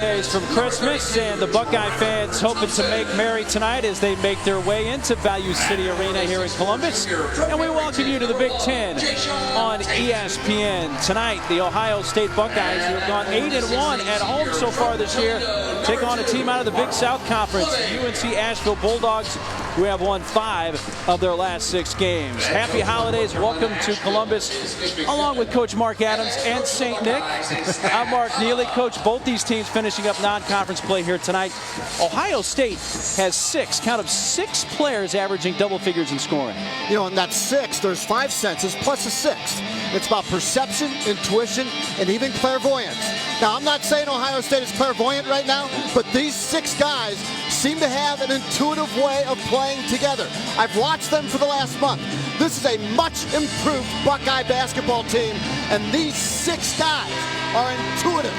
Days from Christmas, and the Buckeye fans hoping to make merry tonight as they make their way into Value City Arena here in Columbus. And we welcome you to the Big Ten on ESPN. Tonight, the Ohio State Buckeyes, who have gone 8-1 at home so far this year, take on a team out of the Big South Conference, UNC Asheville Bulldogs, who have won 5 of their last 6 games. Happy holidays. Welcome to Columbus, along with Coach Mark Adams and St. Nick. I'm Mark Neely. Coach, both these teams finishing up non-conference play here tonight. Ohio State has 6 players averaging double figures in scoring. You know, and that's 6. There's 5 senses plus a 6th. It's about perception, intuition, and even clairvoyance. Now, I'm not saying Ohio State is clairvoyant right now, but these 6 guys seem to have an intuitive way of playing together. I've watched them for the last month. This is a much improved Buckeye basketball team, and these 6 guys are intuitive.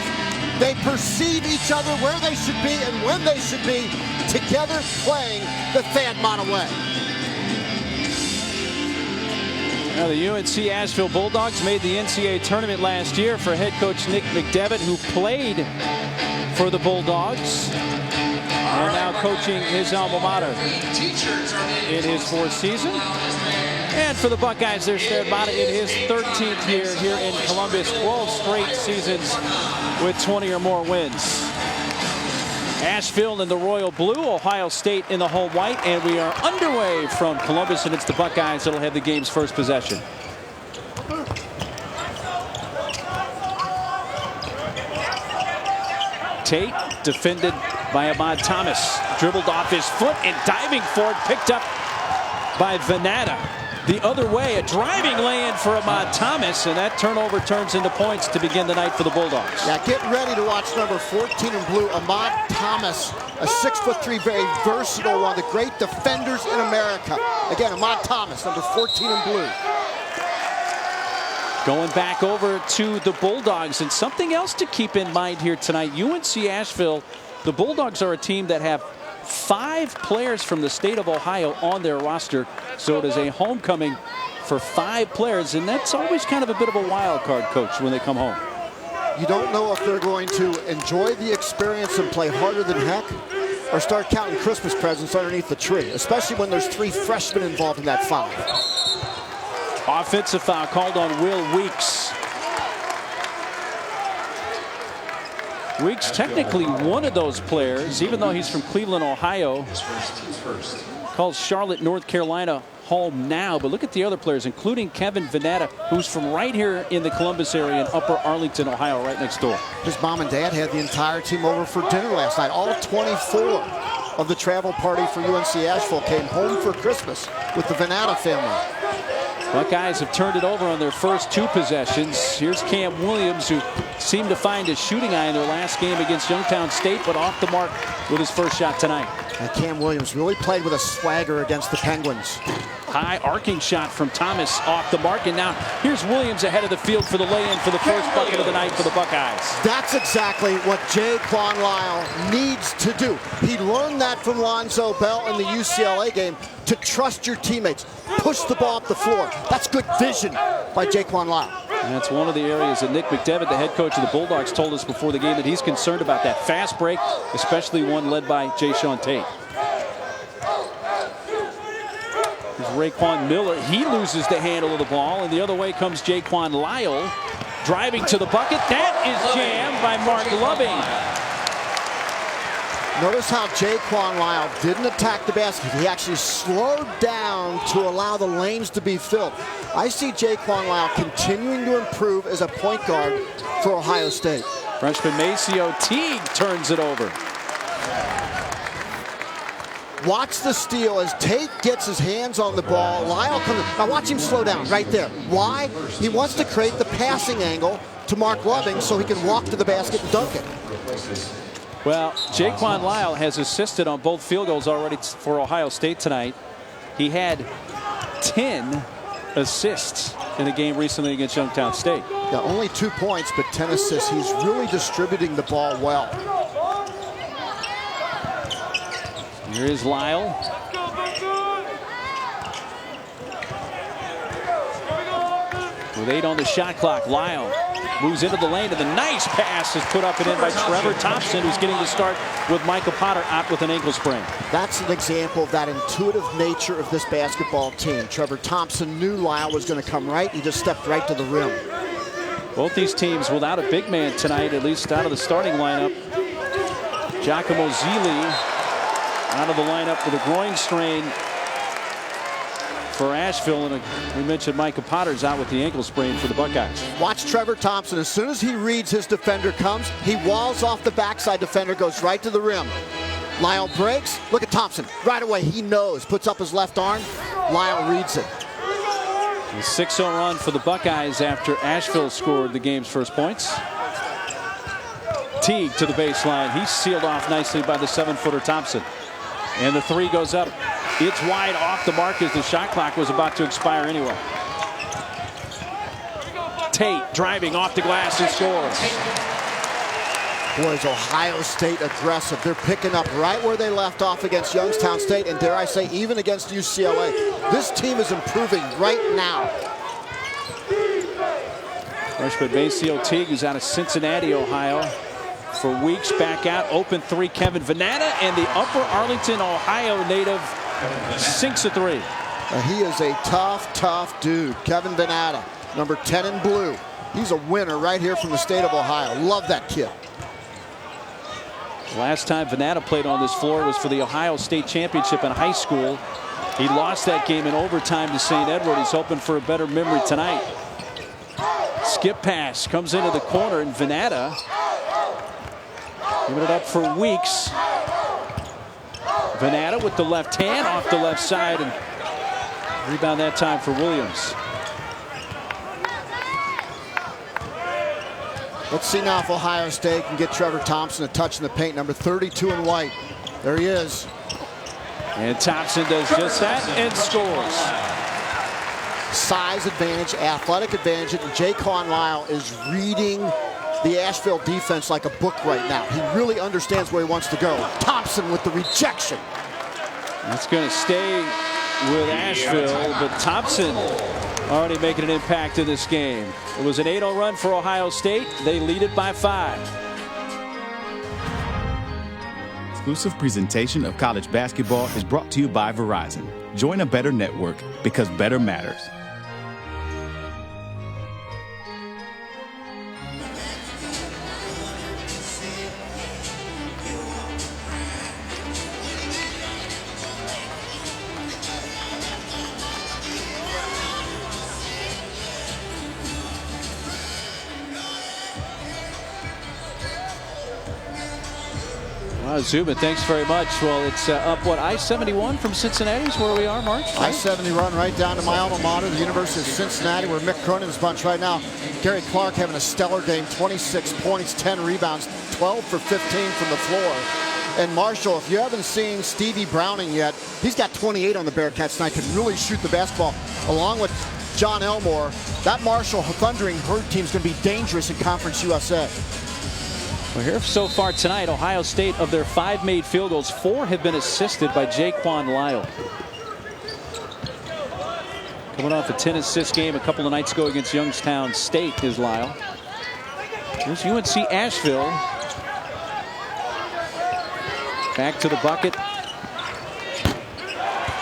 They perceive each other where they should be and when they should be, together playing the Thad model way. Now, the UNC Asheville Bulldogs made the NCAA tournament last year for head coach Nick McDevitt, who played for the Bulldogs and now coaching his alma mater in his 4th season. And for the Buckeyes, they're Stad in his 13th year here in Columbus, 12 straight seasons with 20 or more wins. Asheville in the royal blue, Ohio State in the home white, and we are underway from Columbus, and it's the Buckeyes that'll have the game's first possession. Tate defended by Ahmad Thomas, dribbled off his foot and diving for it, picked up by Venata. The other way, a driving lay-in for Ahmad Thomas, and that turnover turns into points to begin the night for the Bulldogs. Yeah, get ready to watch number 14 in blue, Ahmad Thomas, a 6'3", very versatile, one of the great defenders in America. Again, Ahmad Thomas, number 14 in blue. Going back over to the Bulldogs, and something else to keep in mind here tonight, UNC Asheville, the Bulldogs are a team that have 5 players from the state of Ohio on their roster, so it is a homecoming for 5 players, and that's always kind of a bit of a wild card, Coach, when they come home. You don't know if they're going to enjoy the experience and play harder than heck, or start counting Christmas presents underneath the tree, especially when there's 3 freshmen involved in that 5. Offensive foul called on Will Weeks. Weeks technically one of those players, even though he's from Cleveland, Ohio. Calls Charlotte, North Carolina home now. But look at the other players, including Kevin Venata, who's from right here in the Columbus area in Upper Arlington, Ohio, right next door. His mom and dad had the entire team over for dinner last night. All 24 of the travel party for UNC Asheville came home for Christmas with the Venata family. Buckeyes have turned it over on their first 2 possessions. Here's Cam Williams, who seemed to find his shooting eye in their last game against Youngstown State, but off the mark with his first shot tonight. And Cam Williams really played with a swagger against the Penguins. High arcing shot from Thomas off the mark, and now here's Williams ahead of the field for the lay-in for the first bucket of the night for the Buckeyes. That's exactly what Jaquan Lyle needs to do. He learned that from Lonzo Bell in the UCLA game, to trust your teammates, push the ball up the floor. That's good vision by Jaquan Lyle. And that's one of the areas that Nick McDevitt, the head coach of the Bulldogs, told us before the game that he's concerned about, that fast break, especially one led by Jayshawn Tate. Here's Raekwon Miller. He loses the handle of the ball, and the other way comes Jaquan Lyle, driving to the bucket. That is jammed by Mark Loving. Notice how Jaquan Lyle didn't attack the basket. He actually slowed down to allow the lanes to be filled. I see Jaquan Lyle continuing to improve as a point guard for Ohio State. Freshman Maceo Teague turns it over. Watch the steal as Tate gets his hands on the ball. Lyle comes. Now watch him slow down right there. Why? He wants to create the passing angle to Mark Loving so he can walk to the basket and dunk it. Well, Jaquan Lyle has assisted on both field goals already for Ohio State tonight. He had 10 assists in a game recently against Youngstown State. Yeah, only 2 points, but 10 assists. He's really distributing the ball well. Here is Lyle. With 8 on the shot clock, Lyle Moves into the lane, and the nice pass is put up and in by Trevor Thompson, who's getting the start with Michael Potter out with an ankle sprain. That's an example of that intuitive nature of this basketball team. Trevor Thompson knew Lyle was going to come right. He just stepped right to the rim. Both these teams without a big man tonight, at least out of the starting lineup. Giacomo Zili out of the lineup with a groin strain for Asheville, and we mentioned Micah Potter's out with the ankle sprain for the Buckeyes. Watch Trevor Thompson. As soon as he reads his defender comes, he walls off the backside defender, goes right to the rim. Lyle breaks. Look at Thompson. Right away, he knows. Puts up his left arm. Lyle reads it. A 6-0 run for the Buckeyes after Asheville scored the game's first points. Teague to the baseline. He's sealed off nicely by the 7-footer Thompson. And the three goes up. It's wide off the mark as the shot clock was about to expire anyway. Tate driving off the glass and scores. Boys, Ohio State aggressive. They're picking up right where they left off against Youngstown State, and dare I say, even against UCLA. This team is improving right now. Freshman Maceo Teague, who's out of Cincinnati, Ohio, for weeks back out. Open three, Kevin Venata, and the Upper Arlington, Ohio native sinks a three. He is a tough dude. Kevin Venata, number 10 in blue. He's a winner right here from the state of Ohio. Love that kid. Last time Venata played on this floor was for the Ohio State Championship in high school. He lost that game in overtime to St. Edward. He's hoping for a better memory tonight. Skip pass comes into the corner, and Venata giving it up for Weeks. Venata with the left hand off the left side, and rebound that time for Williams. Let's see now if Ohio State can get Trevor Thompson a touch in the paint. Number 32 in white. There he is. And Thompson does just that and scores. Size advantage, athletic advantage, and Jaquan Lyle is reading the Asheville defense like a book right now. He really understands where he wants to go. Thompson with the rejection. That's going to stay with Asheville, but Thompson already making an impact in this game. It was an 8-0 run for Ohio State. They lead it by 5. Exclusive presentation of college basketball is brought to you by Verizon. Join a better network because better matters. Zubin, thanks very much. Well, it's up, what, I-71 from Cincinnati is where we are, Mark? I-70 run right down to my alma mater, the University of Cincinnati, where Mick Cronin's bunch right now. Gary Clark having a stellar game, 26 points, 10 rebounds, 12 for 15 from the floor. And Marshall, if you haven't seen Stevie Browning yet, he's got 28 on the Bearcats tonight, can really shoot the basketball. Along with John Elmore, that Marshall Thundering Herd team's going to be dangerous in Conference USA. Well, here so far tonight, Ohio State, of their 5 made field goals, 4 have been assisted by Jaquan Lyle. Coming off a 10-assist game a couple of nights ago against Youngstown State is Lyle. Here's UNC Asheville. Back to the bucket.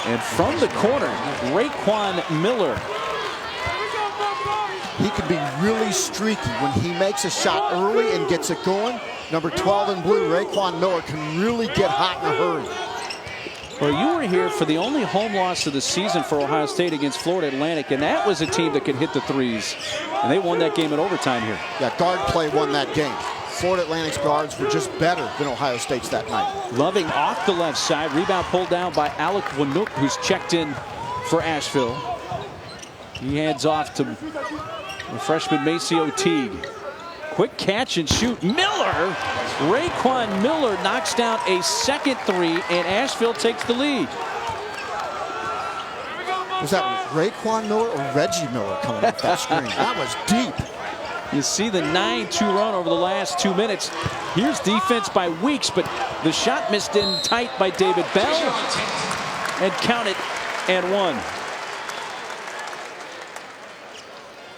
And from the corner, Raekwon Miller. He can be really streaky when he makes a shot early and gets it going. Number 12 in blue, Raekwon Miller, can really get hot in a hurry. Well, you were here for the only home loss of the season for Ohio State against Florida Atlantic, and that was a team that could hit the threes. And they won that game in overtime here. Yeah, guard play won that game. Florida Atlantic's guards were just better than Ohio State's that night. Loving off the left side. Rebound pulled down by Alec Wanook, who's checked in for Asheville. He hands off to the freshman Maceo Teague. Quick catch and shoot. Miller! Raekwon Miller knocks down a second three, and Asheville takes the lead. Was that Raekwon Miller or Reggie Miller coming off that screen? That was deep. You see the 9-2 run over the last 2 minutes. Here's defense by Weeks, but the shot missed in tight by David Bell. And count it and one.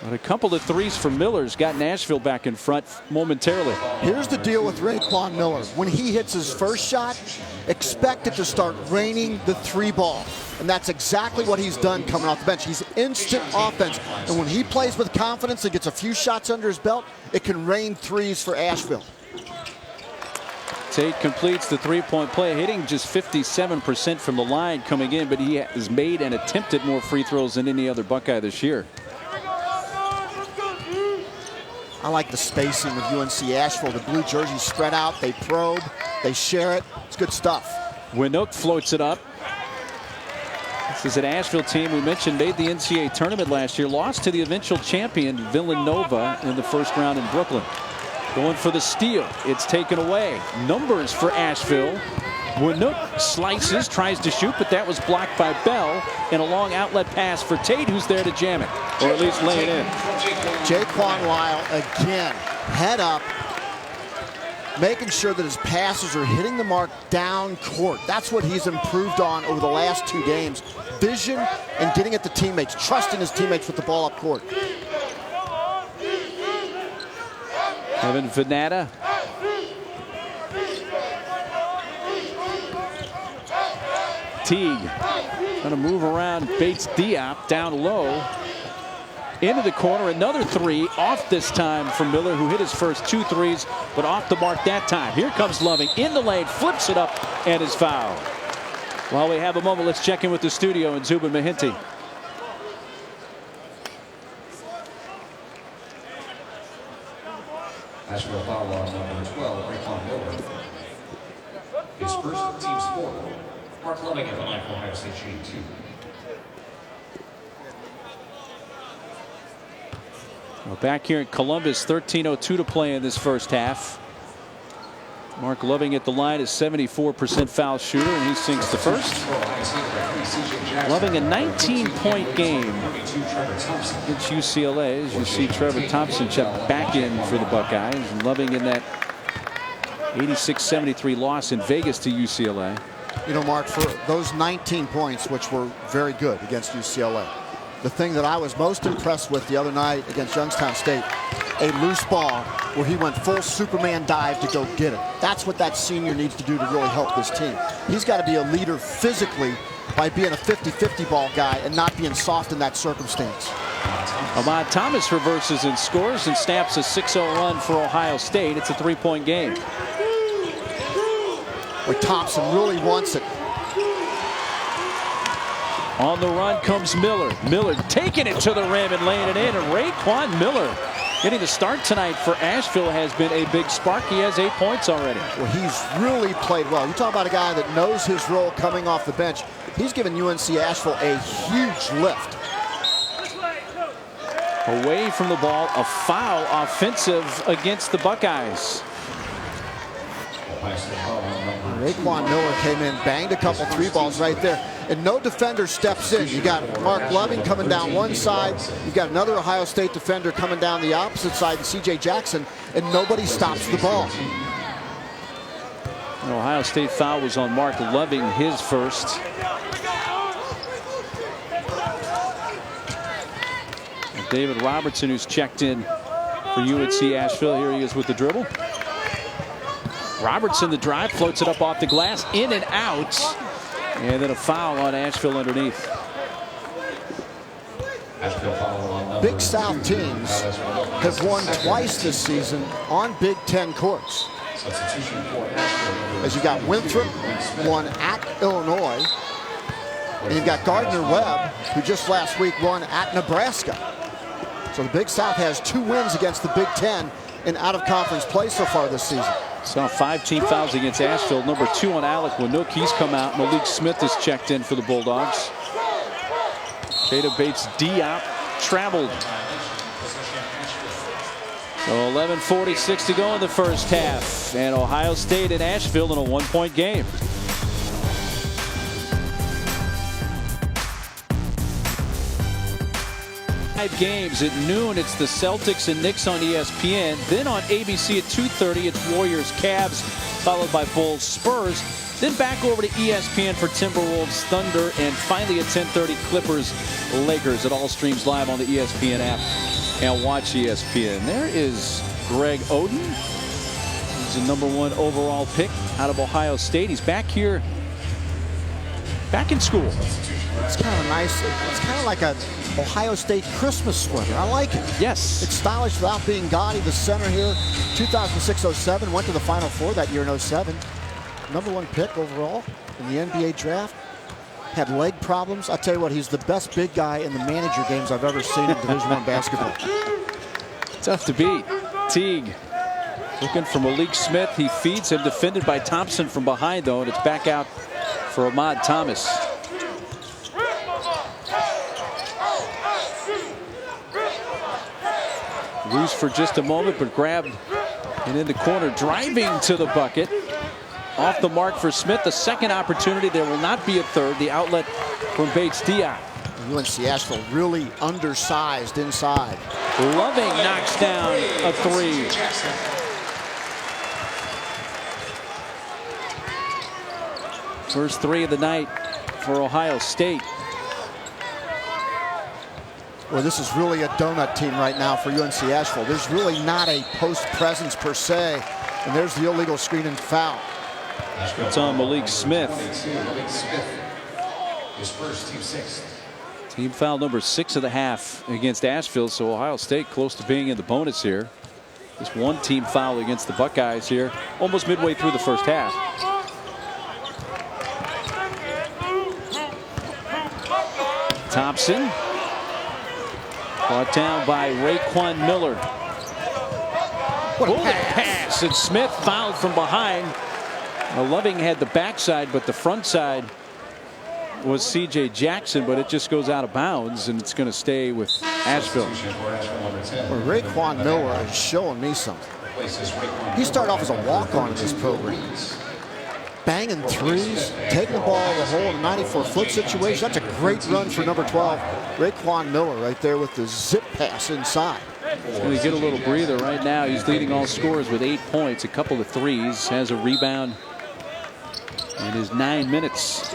But a couple of threes for Miller's got Asheville back in front momentarily. Here's the deal with Raekwon Miller. When he hits his first shot, expect it to start raining the three ball. And that's exactly what he's done coming off the bench. He's instant offense. And when he plays with confidence and gets a few shots under his belt, it can rain threes for Asheville. Tate completes the three-point play, hitting just 57% from the line coming in, but he has made and attempted more free throws than any other Buckeye this year. I like the spacing with UNC Asheville. The blue jerseys spread out, they probe, they share it. It's good stuff. Winook floats it up. This is an Asheville team we mentioned made the NCAA tournament last year, lost to the eventual champion Villanova in the first round in Brooklyn. Going for the steal. It's taken away. Numbers for Asheville. Winook slices, tries to shoot, but that was blocked by Bell. And a long outlet pass for Tate, who's there to jam it, or at least lay it in. Jaquan Lyle again, head up, making sure that his passes are hitting the mark down court. That's what he's improved on over the last 2 games. Vision and getting at the teammates, trusting his teammates with the ball up court. Kevin Venata. Teague going to move around Bates Diop down low. Into the corner, another three off this time from Miller, who hit his first 2 threes, but off the mark that time. Here comes Loving in the lane, flips it up, and is fouled. While we have a moment, let's check in with the studio and Zubin Mahinti. Asheville foul on number 12, Raekwon Miller. His first team's 4. Mark Loving at the line for Ohio State shooting 2. Well, back here in Columbus, 13:02 to play in this first half. Mark Loving at the line is 74% foul shooter, and he sinks the first. Loving a 19-point game against UCLA. As you see, Trevor Thompson checked back in for the Buckeyes. And Loving in that 86-73 loss in Vegas to UCLA. You know, Mark, for those 19 points, which were very good against UCLA, the thing that I was most impressed with the other night against Youngstown State, a loose ball where he went full Superman dive to go get it. That's what that senior needs to do to really help this team. He's got to be a leader physically by being a 50-50 ball guy and not being soft in that circumstance. Ahmad Thomas reverses and scores and snaps a 6-0 run for Ohio State. It's a 3-point game. Where Thompson really wants it. On the run comes Miller. Miller taking it to the rim and laying it in. And Raekwon Miller getting the start tonight for Asheville has been a big spark. He has 8 points already. Well, he's really played well. You talk about a guy that knows his role coming off the bench. He's given UNC Asheville a huge lift. Away from the ball, a foul offensive against the Buckeyes. Raekwon Miller came in, banged a couple 3 balls right there, and no defender steps in. You got Mark Loving coming down one side, you've got another Ohio State defender coming down the opposite side, C.J. Jackson, and nobody stops the ball. An Ohio State foul was on Mark Loving, his first. And David Robertson, who's checked in for UNC Asheville. Here he is with the dribble. Robertson, the drive, floats it up off the glass, in and out. And then a foul on Asheville underneath. Big South teams have won twice this season on Big Ten courts. As you got Winthrop, won at Illinois. And you've got Gardner-Webb, who just last week won at Nebraska. So the Big South has 2 wins against the Big Ten in out-of-conference play so far this season. Saw 5 team fouls against Asheville. Number 2 on Alec Winook. He's come out. Malik Smith is checked in for the Bulldogs. Kata Bates Diop traveled. So 11:46 to go in the first half. And Ohio State and Asheville in a 1-point game. Games at noon. It's the Celtics and Knicks on ESPN. Then on ABC at 2:30, it's Warriors Cavs, followed by Bulls Spurs. Then back over to ESPN for Timberwolves Thunder, and finally at 10:30 Clippers Lakers. It all streams live on the ESPN app. and watch ESPN. There is Greg Oden. He's the #1 overall pick out of Ohio State. He's back here, back in school. It's kind of nice. It's kind of like a Ohio State Christmas sweater. I like it. Yes. It's stylish without being gaudy. The center here, 2006-07, went to the Final Four that year in 07. #1 pick overall in the NBA draft. Had leg problems. I'll tell you what, he's the best big guy in the manager games I've ever seen in Division I basketball. Tough to beat. Teague looking for Malik Smith. He feeds him, defended by Thompson from behind, though, and it's back out for Ahmad Thomas. Loose for just a moment, but grabbed and in the corner, driving to the bucket. Off the mark for Smith. The second opportunity. There will not be a third. The outlet from Bates Diop. UNC Asheville really undersized inside. Loving knocks down a three. First three of the night for Ohio State. Well, this is really a donut team right now for UNC Asheville. There's really not a post presence per se. And there's the illegal screen and foul. It's on Malik Smith. His first, team 6th. Team foul number 6 of the half against Asheville. So Ohio State close to being in the bonus here. Just one team foul against the Buckeyes here, almost midway through the first half. Thompson brought down by Raekwon Miller. Bullet pass, and Smith fouled from behind. Loving had the backside, but the front side was C.J. Jackson, but it just goes out of bounds, and it's going to stay with Asheville. Well, Raekwon Miller is showing me something. He started off as a walk-on in this program. Banging threes, taking the ball out of the hole in a 94-foot situation. That's a great run for number 12. Raekwon Miller right there with the zip pass inside. He's going to get a little breather right now. He's leading all scorers with 8 points, a couple of threes, has a rebound in his 9 minutes.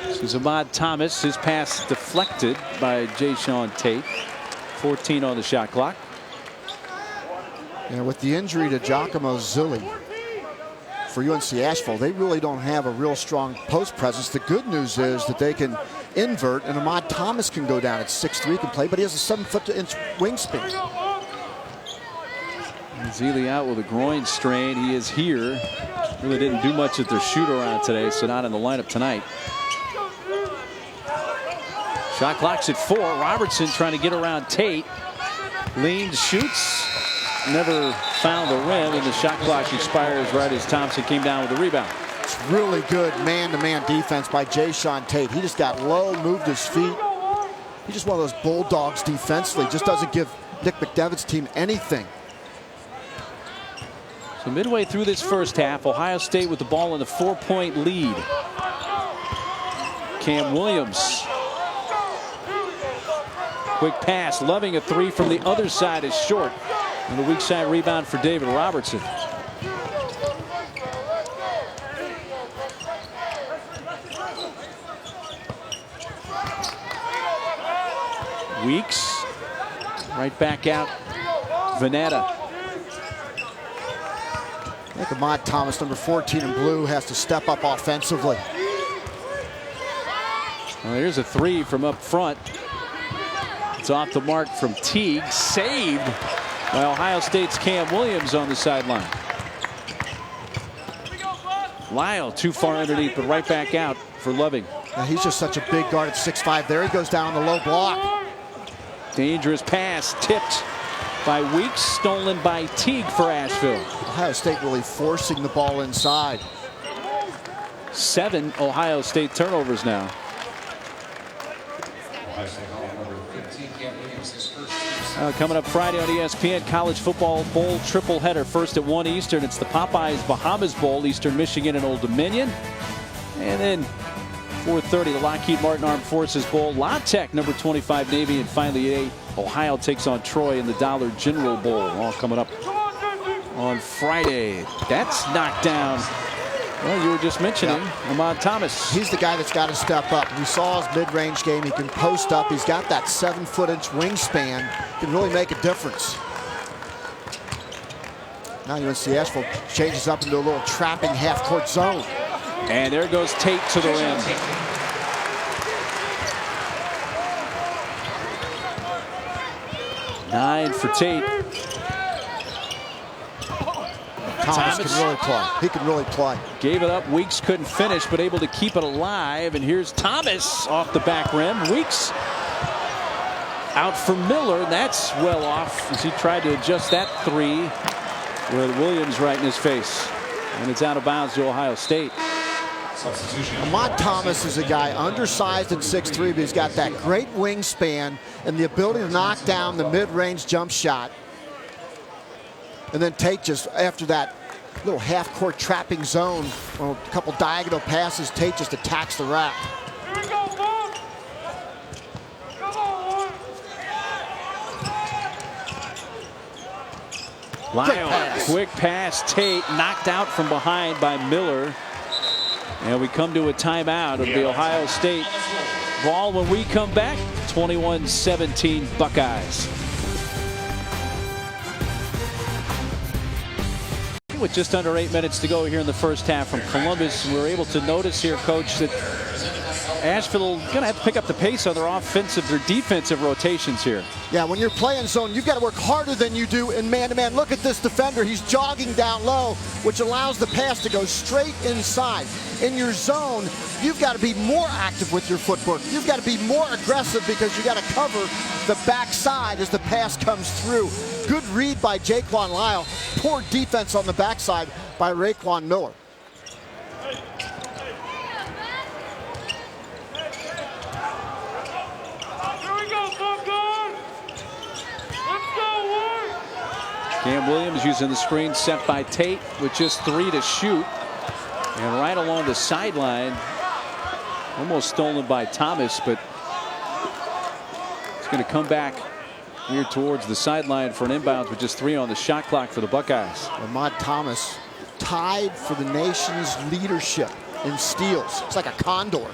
This is Ahmad Thomas. His pass deflected by Jayshawn Tate. 14 on the shot clock. And with the injury to Giacomo Zilli for UNC Asheville, they really don't have a real strong post presence. The good news is that they can invert, and Ahmad Thomas can go down at 6'3", can play, but he has a 7-foot-inch wingspan. Zilli out with a groin strain. He is here. Really didn't do much at their shoot around today, so not in the lineup tonight. Shot clock's at 4. Robertson trying to get around Tate. Leans, shoots. Never found the rim, and the shot clock expires right as Thompson came down with the rebound. It's really good man-to-man defense by Jayshawn Tate. He just got low, moved his feet. He's just one of those bulldogs defensively. Just doesn't give Nick McDevitt's team anything. So midway through this first half, Ohio State with the ball in a 4-point lead. Cam Williams. Quick pass. Loving a three from the other side is short. And the weak side rebound for David Robertson. Weeks. Right back out. Vanetta. I think Ahmad Thomas, number 14 in blue, has to step up offensively. Well, here's a three from up front. It's off the mark from Teague. Saved by Ohio State's Cam Williams on the sideline. Lyle too far underneath, but right back out for Loving. Now he's just such a big guard at 6'5". There he goes down on the low block. Dangerous pass tipped by Weeks, stolen by Teague for Asheville. Ohio State really forcing the ball inside. 7 Ohio State turnovers now. Coming up Friday on ESPN, College Football Bowl triple header. First at 1 Eastern, it's the Popeyes Bahamas Bowl, Eastern Michigan and Old Dominion. And then 4:30, the Lockheed Martin Armed Forces Bowl, La Tech, number 25 Navy, and finally 8, Ohio takes on Troy in the Dollar General Bowl. All coming up on Friday. That's knocked down Well, you were just mentioning Ahmad Thomas. He's the guy that's got to step up. We saw his mid-range game. He can post up. He's got that 7-foot-inch wingspan. Can really make a difference. Now UNC Asheville changes up into a little trapping half-court zone. And there goes Tate to the rim. Nine for Tate. Thomas can really play. He can really play. Gave it up. Weeks couldn't finish, but able to keep it alive. And here's Thomas off the back rim. Weeks out for Miller. That's well off as he tried to adjust that three with Williams right in his face. And it's out of bounds to Ohio State. Ahmad Thomas is a guy undersized at 6'3", but he's got that great wingspan and the ability to knock down the mid-range jump shot. And then Tate, just after that little half-court trapping zone, or a couple diagonal passes, Tate just attacks the rack. Lyle, quick pass. Tate knocked out from behind by Miller. And we come to a timeout of the Ohio State ball when we come back. 21-17 Buckeyes. With just under 8 minutes to go here in the first half from Columbus, we were able to notice here, Coach, that Asheville going to have to pick up the pace on their offensive, their defensive rotations here. Yeah, when you're playing zone, you've got to work harder than you do in man-to-man. Look at this defender. He's jogging down low, which allows the pass to go straight inside. In your zone, you've got to be more active with your footwork. You've got to be more aggressive because you got to cover the backside as the pass comes through. Good read by Jaquan Lyle. Poor defense on the backside by Raekwon Miller. Cam Williams using the screen set by Tate with just 3 to shoot. And right along the sideline, almost stolen by Thomas, but it's going to come back here towards the sideline for an inbound with just 3 on the shot clock for the Buckeyes. Ahmad Thomas tied for the nation's leadership in steals. It's like a condor.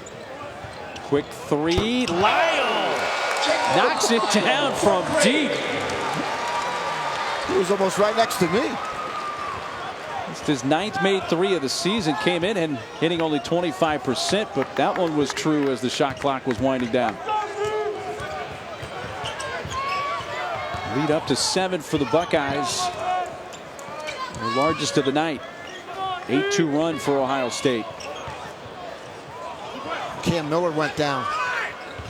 Quick 3. Lyle knocks it down from deep. He was almost right next to me. It's his 9th made 3 of the season. Came in and hitting only 25%, but that one was true as the shot clock was winding down. Lead up to 7 for the Buckeyes. The largest of the night. 8-2 run for Ohio State. Cam Miller went down.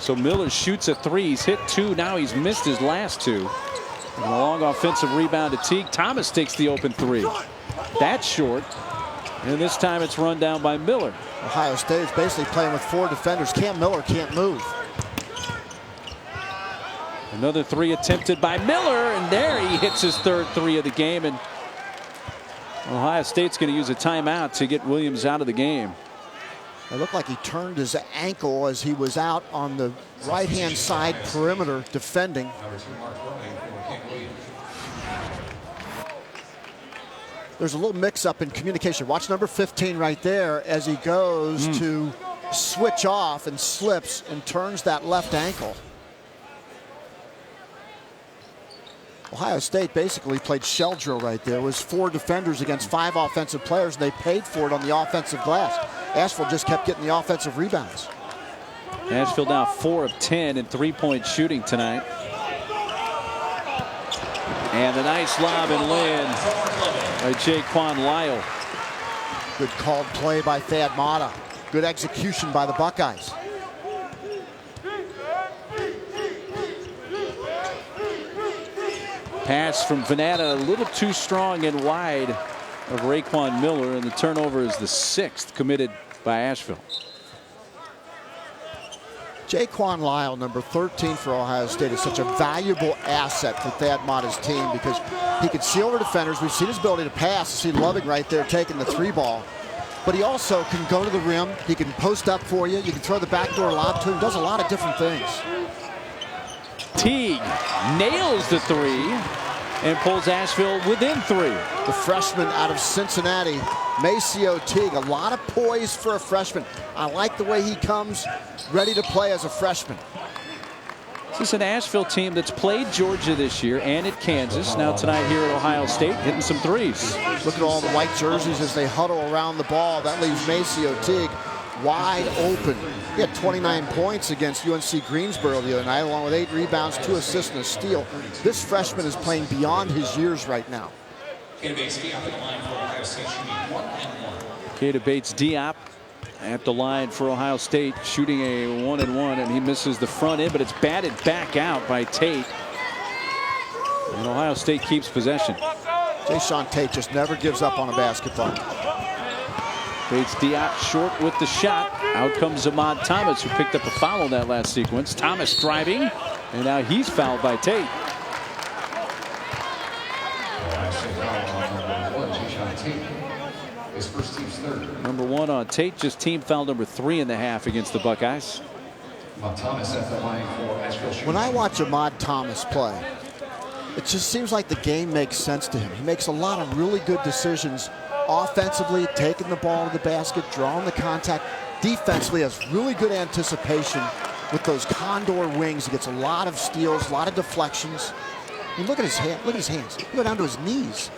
So Miller shoots a 3. He's hit 2. Now he's missed his last 2. And a long offensive rebound to Teague. Thomas takes the open 3. That's short. And this time it's run down by Miller. Ohio State is basically playing with 4 defenders. Cam Miller can't move. Another 3 attempted by Miller, and there he hits his 3rd 3 of the game. And Ohio State's going to use a timeout to get Williams out of the game. It looked like he turned his ankle as he was out on the right-hand side perimeter defending. There's a little mix-up in communication. Watch number 15 right there as he goes to switch off and slips and turns that left ankle. Ohio State basically played shell drill right there. It was 4 defenders against 5 offensive players, and they paid for it on the offensive glass. Asheville just kept getting the offensive rebounds. Asheville now 4 of 10 in 3-point shooting tonight. And the nice lob and lay-in by Jaquan Lyle. Good called play by Thad Matta. Good execution by the Buckeyes. Pass from Venata, a little too strong and wide of Raekwon Miller, and the turnover is the 6th committed by Asheville. Jaquan Lyle, number 13 for Ohio State, is such a valuable asset for Thad Matta's team because he can see over defenders. We've seen his ability to pass. You see Loving right there taking the 3 ball. But he also can go to the rim. He can post up for you. You can throw the backdoor lob to him. Does a lot of different things. Teague nails the 3. and pulls Asheville within 3. The freshman out of Cincinnati, Maceo Teague. A lot of poise for a freshman. I like the way he comes ready to play as a freshman. This is an Asheville team that's played Georgia this year and at Kansas. Now tonight here at Ohio State, hitting some threes. Look at all the white jerseys as they huddle around the ball. That leaves Maceo Teague wide open. He had 29 points against UNC Greensboro the other night, along with 8 rebounds, 2 assists, and a steal. This freshman is playing beyond his years right now. Kata Bates Diop at the line for Ohio State, shooting 1 and 1. Kata Bates Diop at the line for Ohio State, shooting a 1 and 1, and he misses the front end, but it's batted back out by Tate. And Ohio State keeps possession. Jayshawn Tate just never gives up on a basketball. Bates Diop short with the shot. Out comes Ahmad Thomas, who picked up a foul in that last sequence. Thomas driving, and now he's fouled by Tate. Ohio State foul on number 1, Jayshawn Tate. His first team's third. Number 1 on Tate, just team foul number 3 in the half against the Buckeyes. Thomas at the line for Asheville. When I watch Ahmad Thomas play, it just seems like the game makes sense to him. He makes a lot of really good decisions offensively, taking the ball to the basket, drawing the contact. Defensively has really good anticipation with those condor wings. He gets a lot of steals, a lot of deflections. I mean, look at his hand. Look at his hands. He go down to his knees.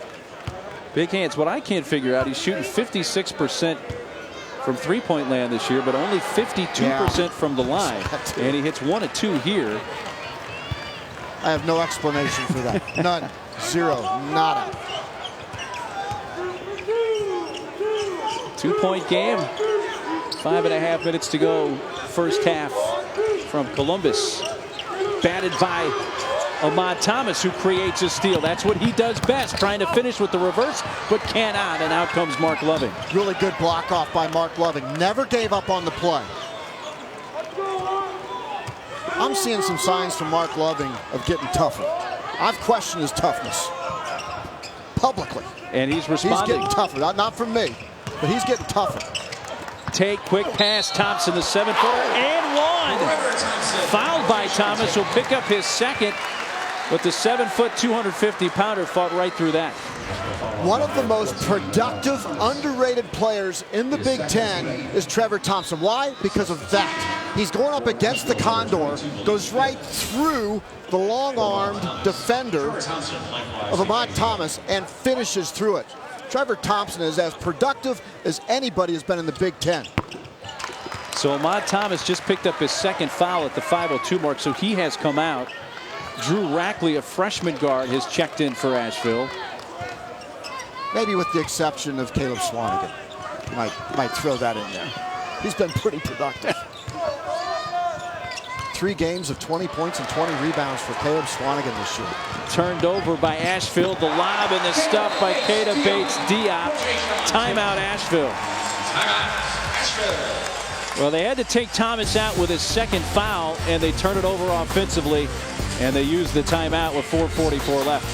Big hands. What I can't figure out, he's shooting 56% from three-point land this year, but only 52% from the line. And he hits 1 of 2 here. I have no explanation for that. None. Zero. Nada. 2-point game. 5.5 minutes to go. First half from Columbus. Batted by Ahmad Thomas, who creates a steal. That's what he does best, trying to finish with the reverse, but cannot, and out comes Mark Loving. Really good block off by Mark Loving. Never gave up on the play. I'm seeing some signs from Mark Loving of getting tougher. I've questioned his toughness publicly. And he's responding. He's getting tougher. Not from me, but he's getting tougher. Take quick pass. Thompson, the 7-footer, and 1. Fouled by Thomas, who'll pick up his second. But the 7-foot, 250-pounder fought right through that. One of the most productive, underrated players in the Big Ten is Trevor Thompson. Why? Because of that. He's going up against the Condor, goes right through the long-armed defender of Ahmad Thomas and finishes through it. Trevor Thompson is as productive as anybody has been in the Big Ten. So Ahmad Thomas just picked up his second foul at the 5:02 mark, so he has come out. Drew Rackley, a freshman guard, has checked in for Asheville. Maybe with the exception of Caleb Swanigan. Might throw that in there. He's been pretty productive. 3 games of 20 points and 20 rebounds for Caleb Swanigan this year. Turned over by Asheville. The lob and the stuff by Kata Bates Diop. Timeout Asheville. Well, they had to take Thomas out with his second foul, and they turn it over offensively, and they use the timeout with 4:44 left.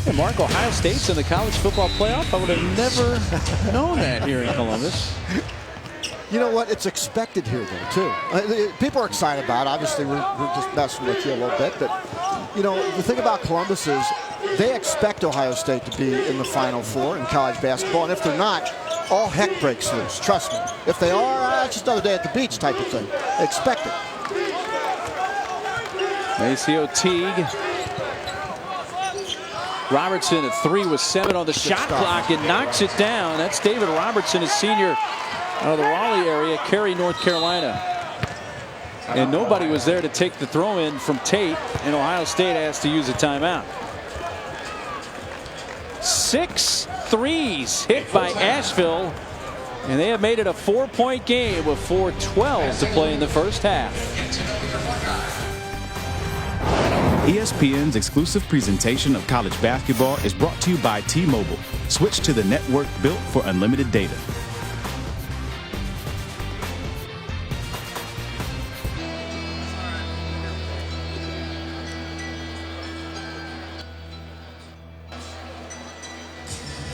Hey, Mark, Ohio State's in the college football playoff. I would have never known that here in Columbus. You know what? It's expected here, though, too. People are excited about it. Obviously, we're just messing with you a little bit. But, you know, the thing about Columbus is they expect Ohio State to be in the Final Four in college basketball. And if they're not, all heck breaks loose. Trust me. If they are, it's just another day at the beach type of thing. They expect it. Maceo Teague. Robertson at 3 with 7 on the shot clock and knocks it down. That's David Robertson, a senior out of the Raleigh area, Cary, North Carolina. And nobody was there to take the throw in from Tate, and Ohio State has to use a timeout. 6 threes hit by Asheville, and they have made it a 4-point game with 4:12 to play in the first half. ESPN's exclusive presentation of college basketball is brought to you by T-Mobile. Switch to the network built for unlimited data.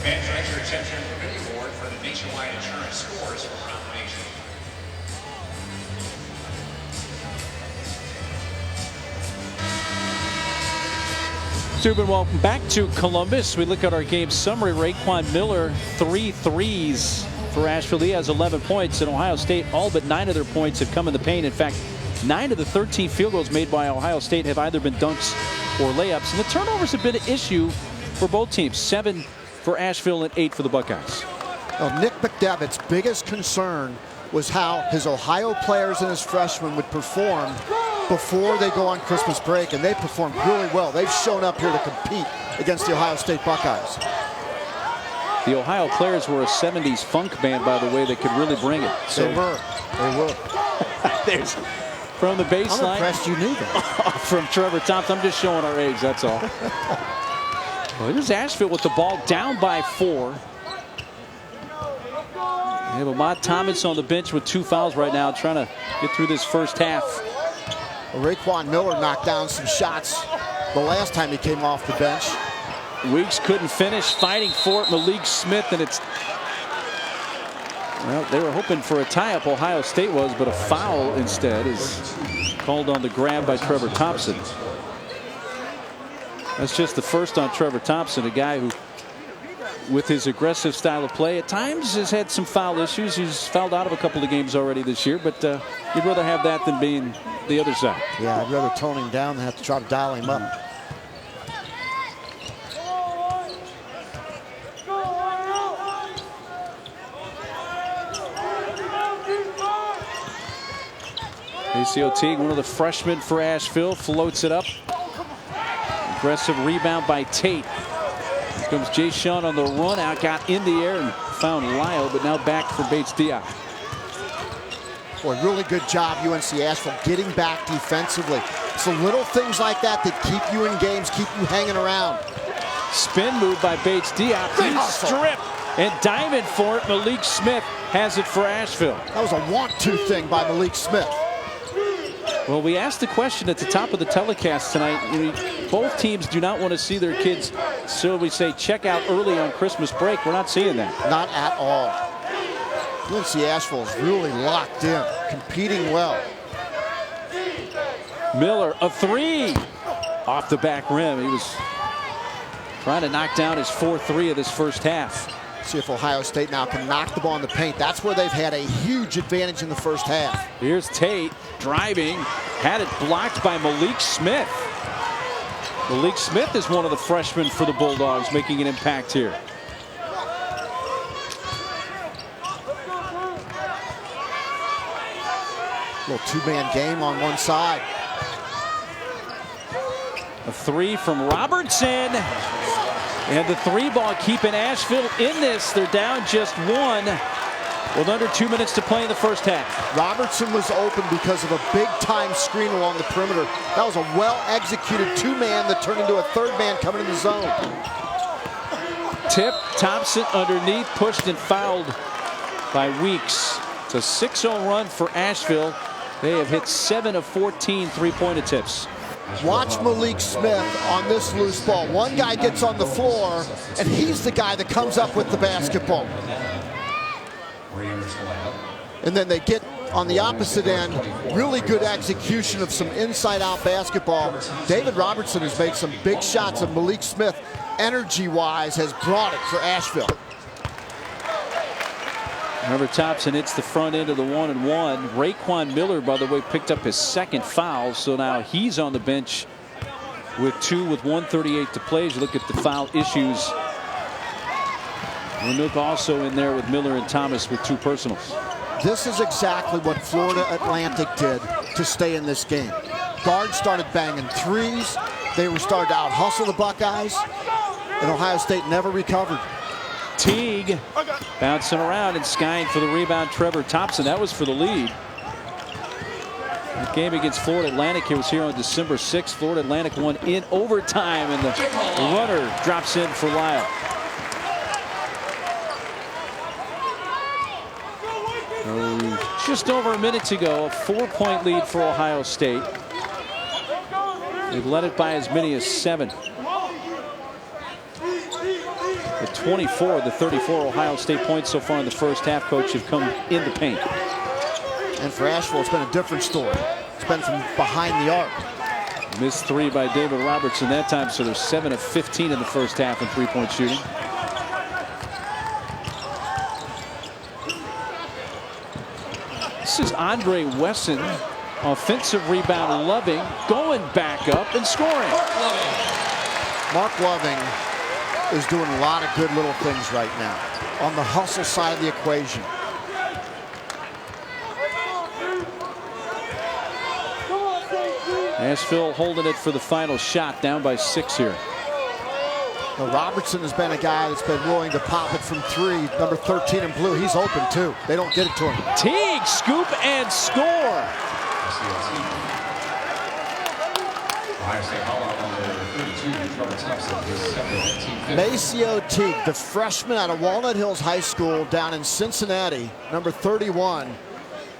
Manufacturer attention to the video board for the nationwide insurance scores for confirmation. Subin, welcome back to Columbus. We look at our game summary. Raekwon Miller, 3 threes for Asheville. He has 11 points. In Ohio State, all but 9 of their points have come in the paint. In fact, 9 of the 13 field goals made by Ohio State have either been dunks or layups. And the turnovers have been an issue for both teams. 7 for Asheville and 8 for the Buckeyes. Well, Nick McDevitt's biggest concern was how his Ohio players and his freshmen would perform before they go on Christmas break, and they performed really well. They've shown up here to compete against the Ohio State Buckeyes. The Ohio players were a 70s funk band, by the way, that could really bring it. So they were. There's from the baseline. I'm impressed you knew that. From Trevor Thompson. I'm just showing our age, that's all. Well, here's Asheville with the ball down by 4. They have Ahmad Thomas on the bench with 2 fouls right now, trying to get through this first half. Raekwon Miller knocked down some shots the last time he came off the bench. Weeks couldn't finish, fighting for it. Malik Smith, and it's, well, they were hoping for a tie-up, Ohio State was, but a foul instead is called on the grab by Trevor Thompson. That's just the first on Trevor Thompson, a guy who, with his aggressive style of play, at times has had some foul issues. He's fouled out of a couple of games already this year, but you'd rather have that than being the other side. Yeah, I'd rather tone him down than have to try to dial him up. ACO Teague, one of the freshmen for Asheville, floats it up. Aggressive rebound by Tate. Here comes Jay Sean on the run out, got in the air and found Lyle, but now back for Bates Diop. Boy, really good job, UNC Asheville, getting back defensively. It's the little things like that that keep you in games, keep you hanging around. Spin move by Bates Diop. He's stripped and diamond for it. Malik Smith has it for Asheville. That was a want-to thing by Malik Smith. Well, we asked the question at the top of the telecast tonight. Both teams do not want to see their kids, so we say, check out early on Christmas break. We're not seeing that. Not at all. UNC Asheville is really locked in, competing well. Miller, a 3 off the back rim. He was trying to knock down his 4th-3 of this first half. See if Ohio State now can knock the ball in the paint. That's where they've had a huge advantage in the first half. Here's Tate driving, had it blocked by Malik Smith. Malik Smith is one of the freshmen for the Bulldogs, making an impact here. Little 2-man game on one side. A 3 from Robertson. And the 3 ball keeping Asheville in this. They're down just 1 with under 2 minutes to play in the first half. Robertson was open because of a big-time screen along the perimeter. That was a well-executed 2-man that turned into a 3rd man coming in the zone. Tip, Thompson underneath, pushed and fouled by Weeks. It's a 6-0 run for Asheville. They have hit 7 of 14 3-point attempts. Watch Malik Smith on this loose ball. One guy gets on the floor, and he's the guy that comes up with the basketball. And then they get on the opposite end, really good execution of some inside-out basketball. David Robertson has made some big shots, and Malik Smith, energy-wise, has brought it for Asheville. Trevor Thompson hits the front end of the 1-and-1. Raekwon Miller, by the way, picked up his 2nd foul, so now he's on the bench with 2 with 1:38 to play. As you look at the foul issues, Renook also in there with Miller and Thomas with 2 personals. This is exactly what Florida Atlantic did to stay in this game. Guards started banging 3s. They were starting to out-hustle the Buckeyes, and Ohio State never recovered. Teague bouncing around and skying for the rebound. Trevor Thompson, that was for the lead. The game against Florida Atlantic here was here on December 6th. Florida Atlantic won in overtime, and the runner drops in for Lyle. Just over a minute to go, a 4-point lead for Ohio State. They've led it by as many as 7. The 24, the 34 Ohio State points so far in the first half, Coach, have come in the paint. And for Asheville, it's been a different story. It's been from behind the arc. Missed 3 by David Robertson that time, so they're 7 of 15 in the first half in three-point shooting. This is Andre Wesson. Offensive rebound, Loving going back up and scoring. Mark Loving is doing a lot of good little things right now on the hustle side of the equation. Asheville holding it for the final shot, down by 6 here. Now, Robertson has been a guy that's been willing to pop it from 3. Number 13 in blue, he's open too. They don't get it to him. Teague, scoop and score. Maceo Teague, the freshman out of Walnut Hills High School down in Cincinnati, number 31.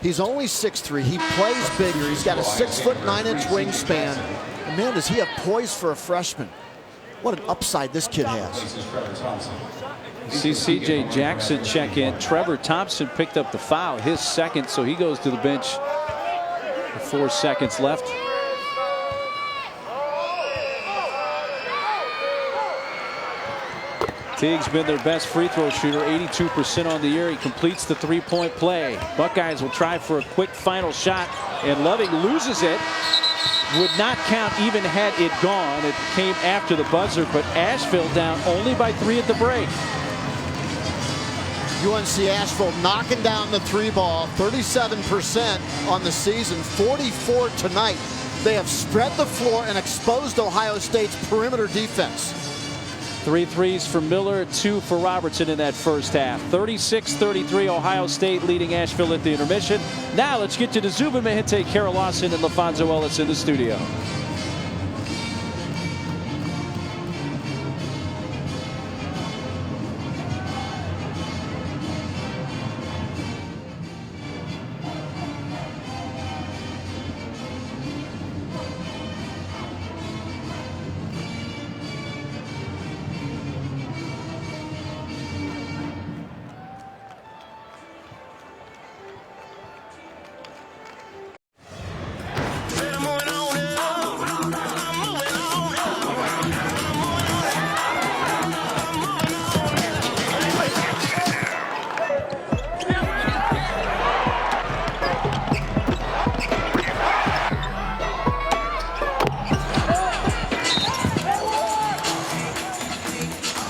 He's only 6'3". He plays bigger. He's got a 6'9" wingspan. And man, does he have poise for a freshman. What an upside this kid has. See C.J. Jackson check in. Trevor Thompson picked up the foul, his second, so he goes to the bench with 4 seconds left. Teague's been their best free throw shooter, 82% on the year. He completes the three-point play. Buckeyes will try for a quick final shot, and Loving loses it. Would not count even had it gone. It came after the buzzer, but Asheville down only by 3 at the break. UNC Asheville knocking down the 3 ball, 37% on the season, 44 tonight. They have spread the floor and exposed Ohio State's perimeter defense. 3 threes for Miller, 2 for Robertson in that first half. 36-33, Ohio State leading Asheville at the intermission. Now let's get to the Zubin Mehite, Carol Lawson, and LaFonso Ellis in the studio.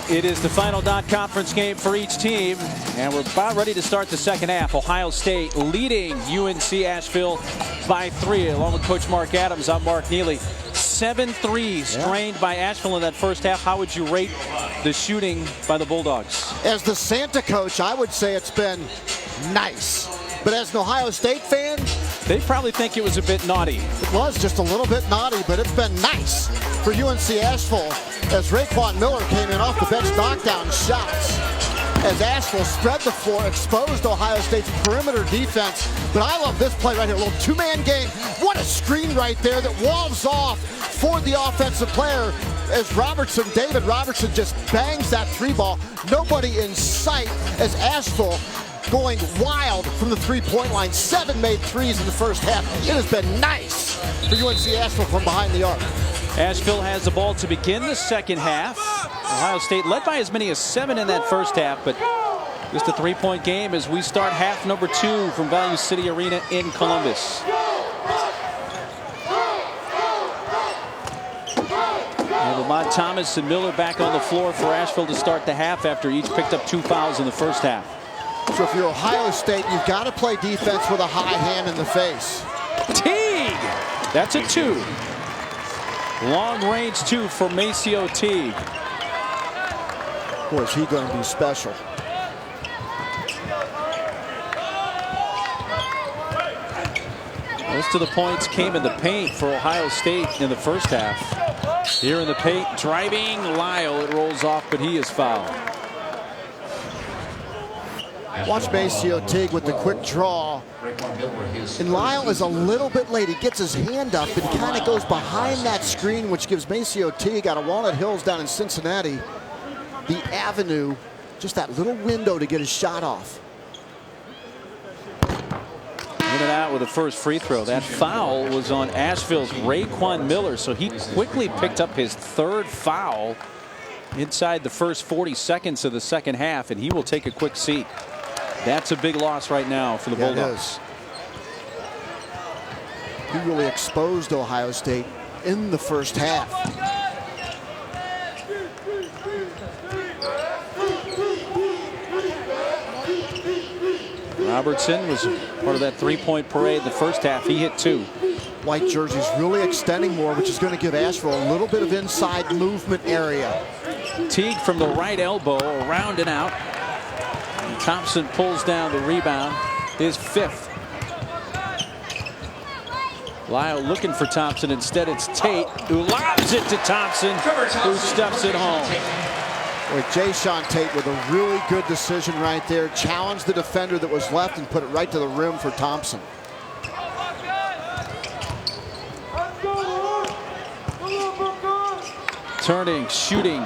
It is the final non-conference game for each team, and we're about ready to start the second half. Ohio State leading UNC Asheville by 3. Along with Coach Mark Adams, I'm Mark Neely. 7 threes drained by Asheville in that first half. How would you rate the shooting by the Bulldogs? As the Santa coach, I would say it's been nice. But as an Ohio State fan, they probably think it was a bit naughty. It was just a little bit naughty, but it's been nice for UNC Asheville as Raquan Miller came in off the bench, knocked down shots. As Asheville spread the floor, exposed Ohio State's perimeter defense. But I love this play right here, a little 2-man game. What a screen right there that walls off for the offensive player as David Robertson just bangs that 3 ball. Nobody in sight as Asheville going wild from the 3-point line. 7 made threes in the first half. It has been nice for UNC Asheville from behind the arc. Asheville has the ball to begin the second half. Ohio State led by as many as 7 in that first half, but just a 3-point game as we start half number 2 from Value City Arena in Columbus. And Lamont Thomas and Miller back on the floor for Asheville to start the half after each picked up 2 fouls in the first half. So if you're Ohio State, you've got to play defense with a high hand in the face. Teague! That's a 2. Long range 2 for Maceo Teague. Boy, is he going to be special. Most of the points came in the paint for Ohio State in the first half. Here in the paint, driving Lyle. It rolls off, but he is fouled. Watch Maceo Teague with the quick draw. And Lyle is a little bit late. He gets his hand up and he kind of goes behind that screen, which gives Maceo Teague out of Walnut Hills down in Cincinnati the avenue, just that little window to get his shot off. In and out with the first free throw. That foul was on Asheville's Raquan Miller, so he quickly picked up his third foul inside the first 40 seconds of the second half, and he will take a quick seat. That's a big loss right now for the Bulldogs. He really exposed Ohio State in the first half. Robertson was part of that three-point parade in the first half. He hit 2. White jerseys really extending more, which is going to give Asheville a little bit of inside movement area. Teague from the right elbow, around and out. And Thompson pulls down the rebound, his 5th. Lyle looking for Thompson. Instead, it's Tate who lobs it to Thompson, who stuffs it home. Boy, Jayshawn Tate with a really good decision right there. Challenged the defender that was left and put it right to the rim for Thompson. Turning, shooting.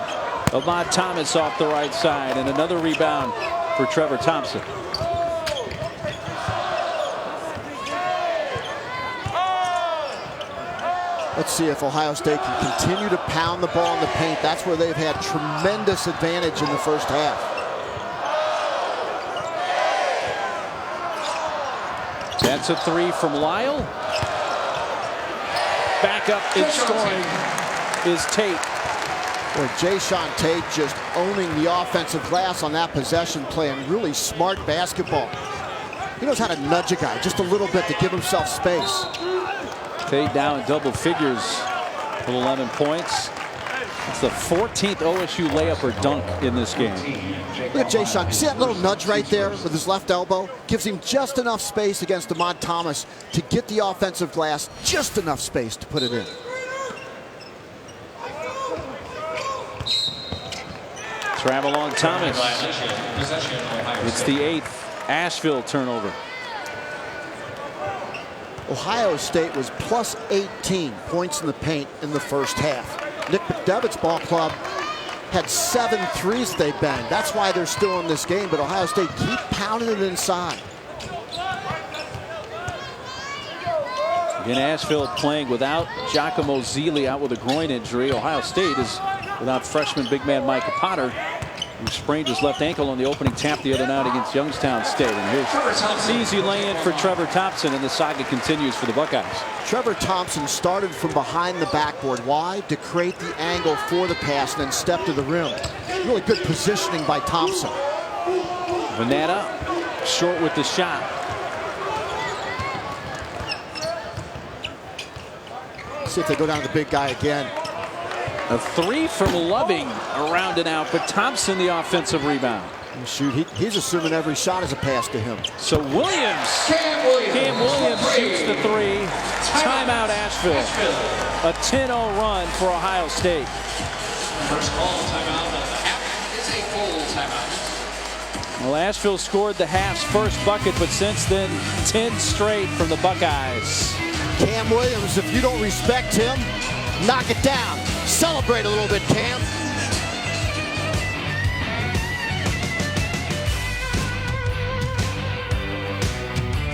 Ahmad Thomas off the right side, and another rebound for Trevor Thompson. Let's see if Ohio State can continue to pound the ball in the paint. That's where they've had tremendous advantage in the first half. That's a 3 from Lyle. Back up in scoring is Tate. Boy, Jayshawn Tate just owning the offensive glass on that possession, playing really smart basketball. He knows how to nudge a guy just a little bit to give himself space. Tate down in double figures with 11 points. It's the 14th OSU layup or dunk in this game. Look at Jayshawn. See that little nudge right there with his left elbow? Gives him just enough space against Ahmad Thomas to get the offensive glass, just enough space to put it in. Travel on Thomas. It's the 8th Asheville turnover. Ohio State was plus 18 points in the paint in the first half. Nick McDevitt's ball club had 7 threes they banged. That's why they're still in this game, but Ohio State keep pounding it inside. Again, Asheville playing without Giacomo Zeile out with a groin injury. Ohio State is without freshman big man Micah Potter, who sprained his left ankle on the opening tap the other night against Youngstown State. And here's an easy lay-in for Trevor Thompson, and the saga continues for the Buckeyes. Trevor Thompson started from behind the backboard. Why? To create the angle for the pass and then step to the rim. Really good positioning by Thompson. Vanetta short with the shot. See if they go down to the big guy again. A 3 from Loving, around and out, but Thompson the offensive rebound. Shoot, he's assuming every shot is a pass to him. So Cam Williams shoots the 3. Timeout Asheville. A 10-0 run for Ohio State. First call timeout of the half is a full timeout. Well, Asheville scored the half's first bucket, but since then 10 straight from the Buckeyes. Cam Williams, if you don't respect him, knock it down. Celebrate a little bit, Cam.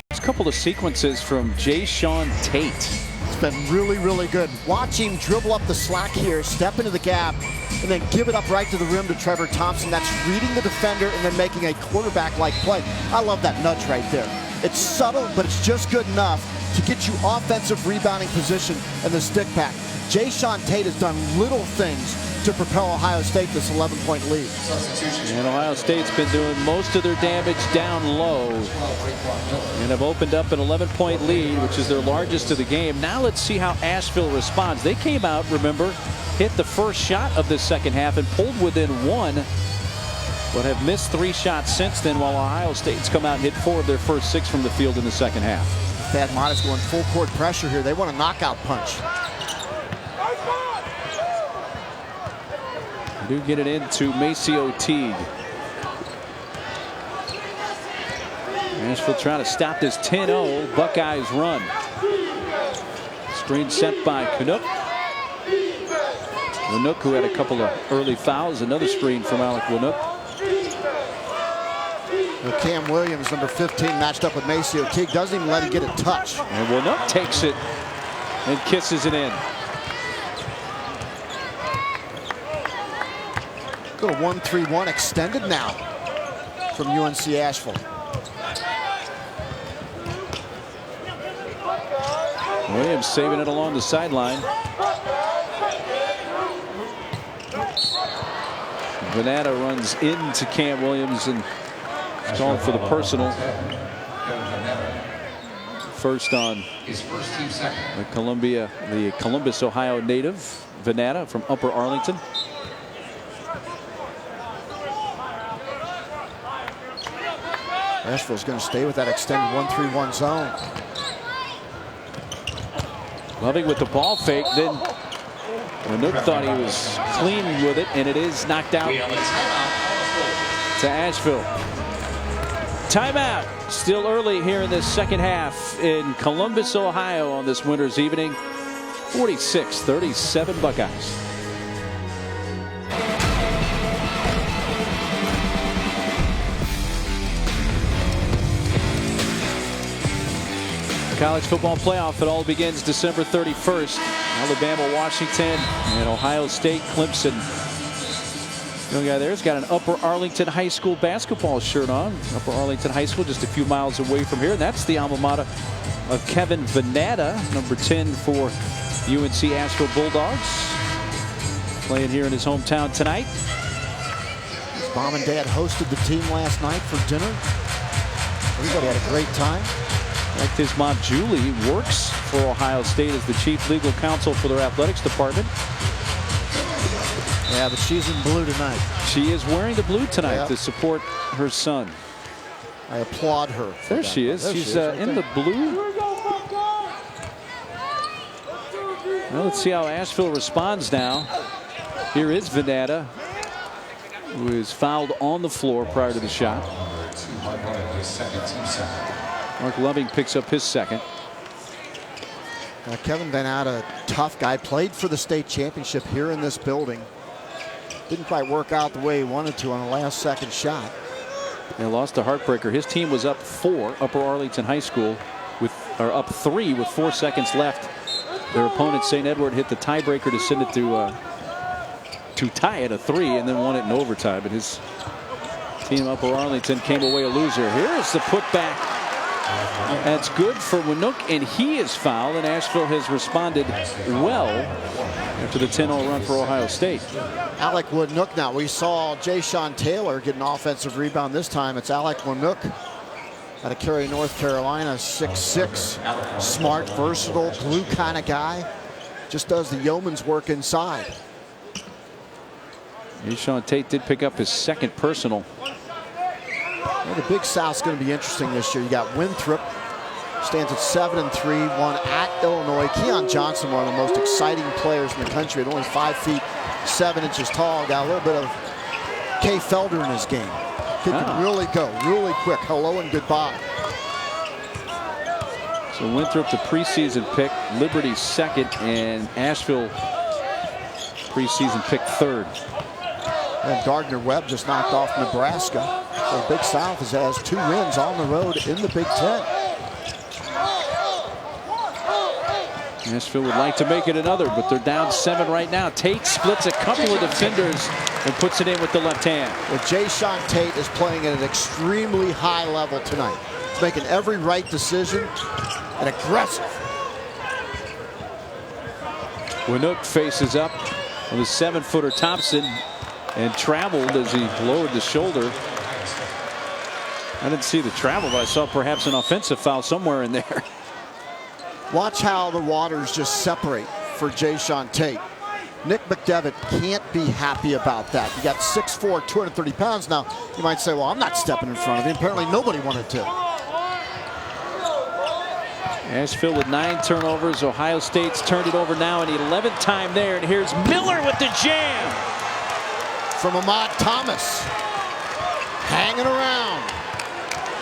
There's a couple of sequences from Jayshawn Tate. It's been really, really good. Watch him dribble up the slack here, step into the gap, and then give it up right to the rim to Trevor Thompson. That's reading the defender and then making a quarterback-like play. I love that nudge right there. It's subtle, but it's just good enough to get you offensive rebounding position and the stick pack. Jayshawn Tate has done little things to propel Ohio State this 11-point lead. And Ohio State's been doing most of their damage down low and have opened up an 11-point lead, which is their largest of the game. Now let's see how Asheville responds. They came out, remember, hit the first shot of the second half and pulled within 1, but have missed 3 shots since then, while Ohio State's come out and hit 4 of their first 6 from the field in the second half. Thad Matta's is going full court pressure here. They want a knockout punch. Do get it into Maceo Teague. Asheville trying to stop this 10-0 Buckeyes run. Screen set by Canuck. Winook, who had a couple of early fouls. Another screen from Alec Winook. Cam Williams, number 15, matched up with Maceo Teague. Doesn't even let him get a touch. And Winook takes it and kisses it in. Go 1-3-1 extended now from UNC Asheville. Williams saving it along the sideline. Venata runs into Cam Williams and is calling for the personal. First on the Columbus, Ohio native, Venata from Upper Arlington. Asheville's going to stay with that extended 1-3-1 zone. Loving with the ball fake. Then Winook thought he was clean with it, and it is knocked out to Asheville. Timeout. Still early here in this second half in Columbus, Ohio on this winter's evening. 46-37 Buckeyes. College football playoff, it all begins December 31st. Alabama, Washington, and Ohio State, Clemson. Young guy there's got an Upper Arlington High School basketball shirt on. Upper Arlington High School just a few miles away from here. And that's the alma mater of Kevin Venata, number 10 for UNC Asheville Bulldogs. Playing here in his hometown tonight. His mom and dad hosted the team last night for dinner. Everybody had a great time. Like his mom, Julie, works for Ohio State as the chief legal counsel for their athletics department. Yeah, but she's in blue tonight. She is wearing the blue tonight to support her son. I applaud her. There she is. She's in the blue. Well, let's see how Asheville responds now. Here is Venata, who is fouled on the floor prior to the shot. Mark Loving picks up his second. Kevin Venata, tough guy, played for the state championship here in this building. Didn't quite work out the way he wanted to on the last second shot. They lost a heartbreaker. His team was up 4, Upper Arlington High School, up 3 with 4 seconds left. Their opponent, St. Edward, hit the tiebreaker to send it to tie it a 3 and then won it in overtime. But his team, Upper Arlington, came away a loser. Here is the putback. That's good for Winook, and he is fouled, and Asheville has responded well after the 10-0 run for Ohio State. Alec Winook now. We saw Jay-Sean Taylor get an offensive rebound this time. It's Alec Winook out of Cary, North Carolina, 6'6", smart, versatile, glue kind of guy. Just does the yeoman's work inside. Jay-Sean Tate did pick up his second personal. Well, the Big South's going to be interesting this year. You got Winthrop, stands at 7-3, won at Illinois. Keon Johnson, one of the most exciting players in the country, at only 5 feet 7 inches tall. Got a little bit of Kay Felder in his game. Kid can really go, really quick. Hello and goodbye. So Winthrop, the preseason pick, Liberty second, and Asheville preseason pick 3rd. And Gardner Webb just knocked off Nebraska. So Big South has 2 wins on the road in the Big Ten. Asheville would like to make it another, but they're down 7 right now. Tate splits a couple of defenders and puts it in with the left hand. Well, Jay-Sean Tate is playing at an extremely high level tonight. He's making every right decision and aggressive. Winook faces up with a 7-footer Thompson and traveled as he lowered the shoulder. I didn't see the travel, but I saw perhaps an offensive foul somewhere in there. Watch how the waters just separate for Jay-Sean Tate. Nick McDevitt can't be happy about that. You got 6'4", 230 pounds. Now, you might say, well, I'm not stepping in front of him. Apparently, nobody wanted to. Asheville with 9 turnovers. Ohio State's turned it over now in the 11th time there. And here's Miller with the jam. From Ahmad Thomas. Hanging around.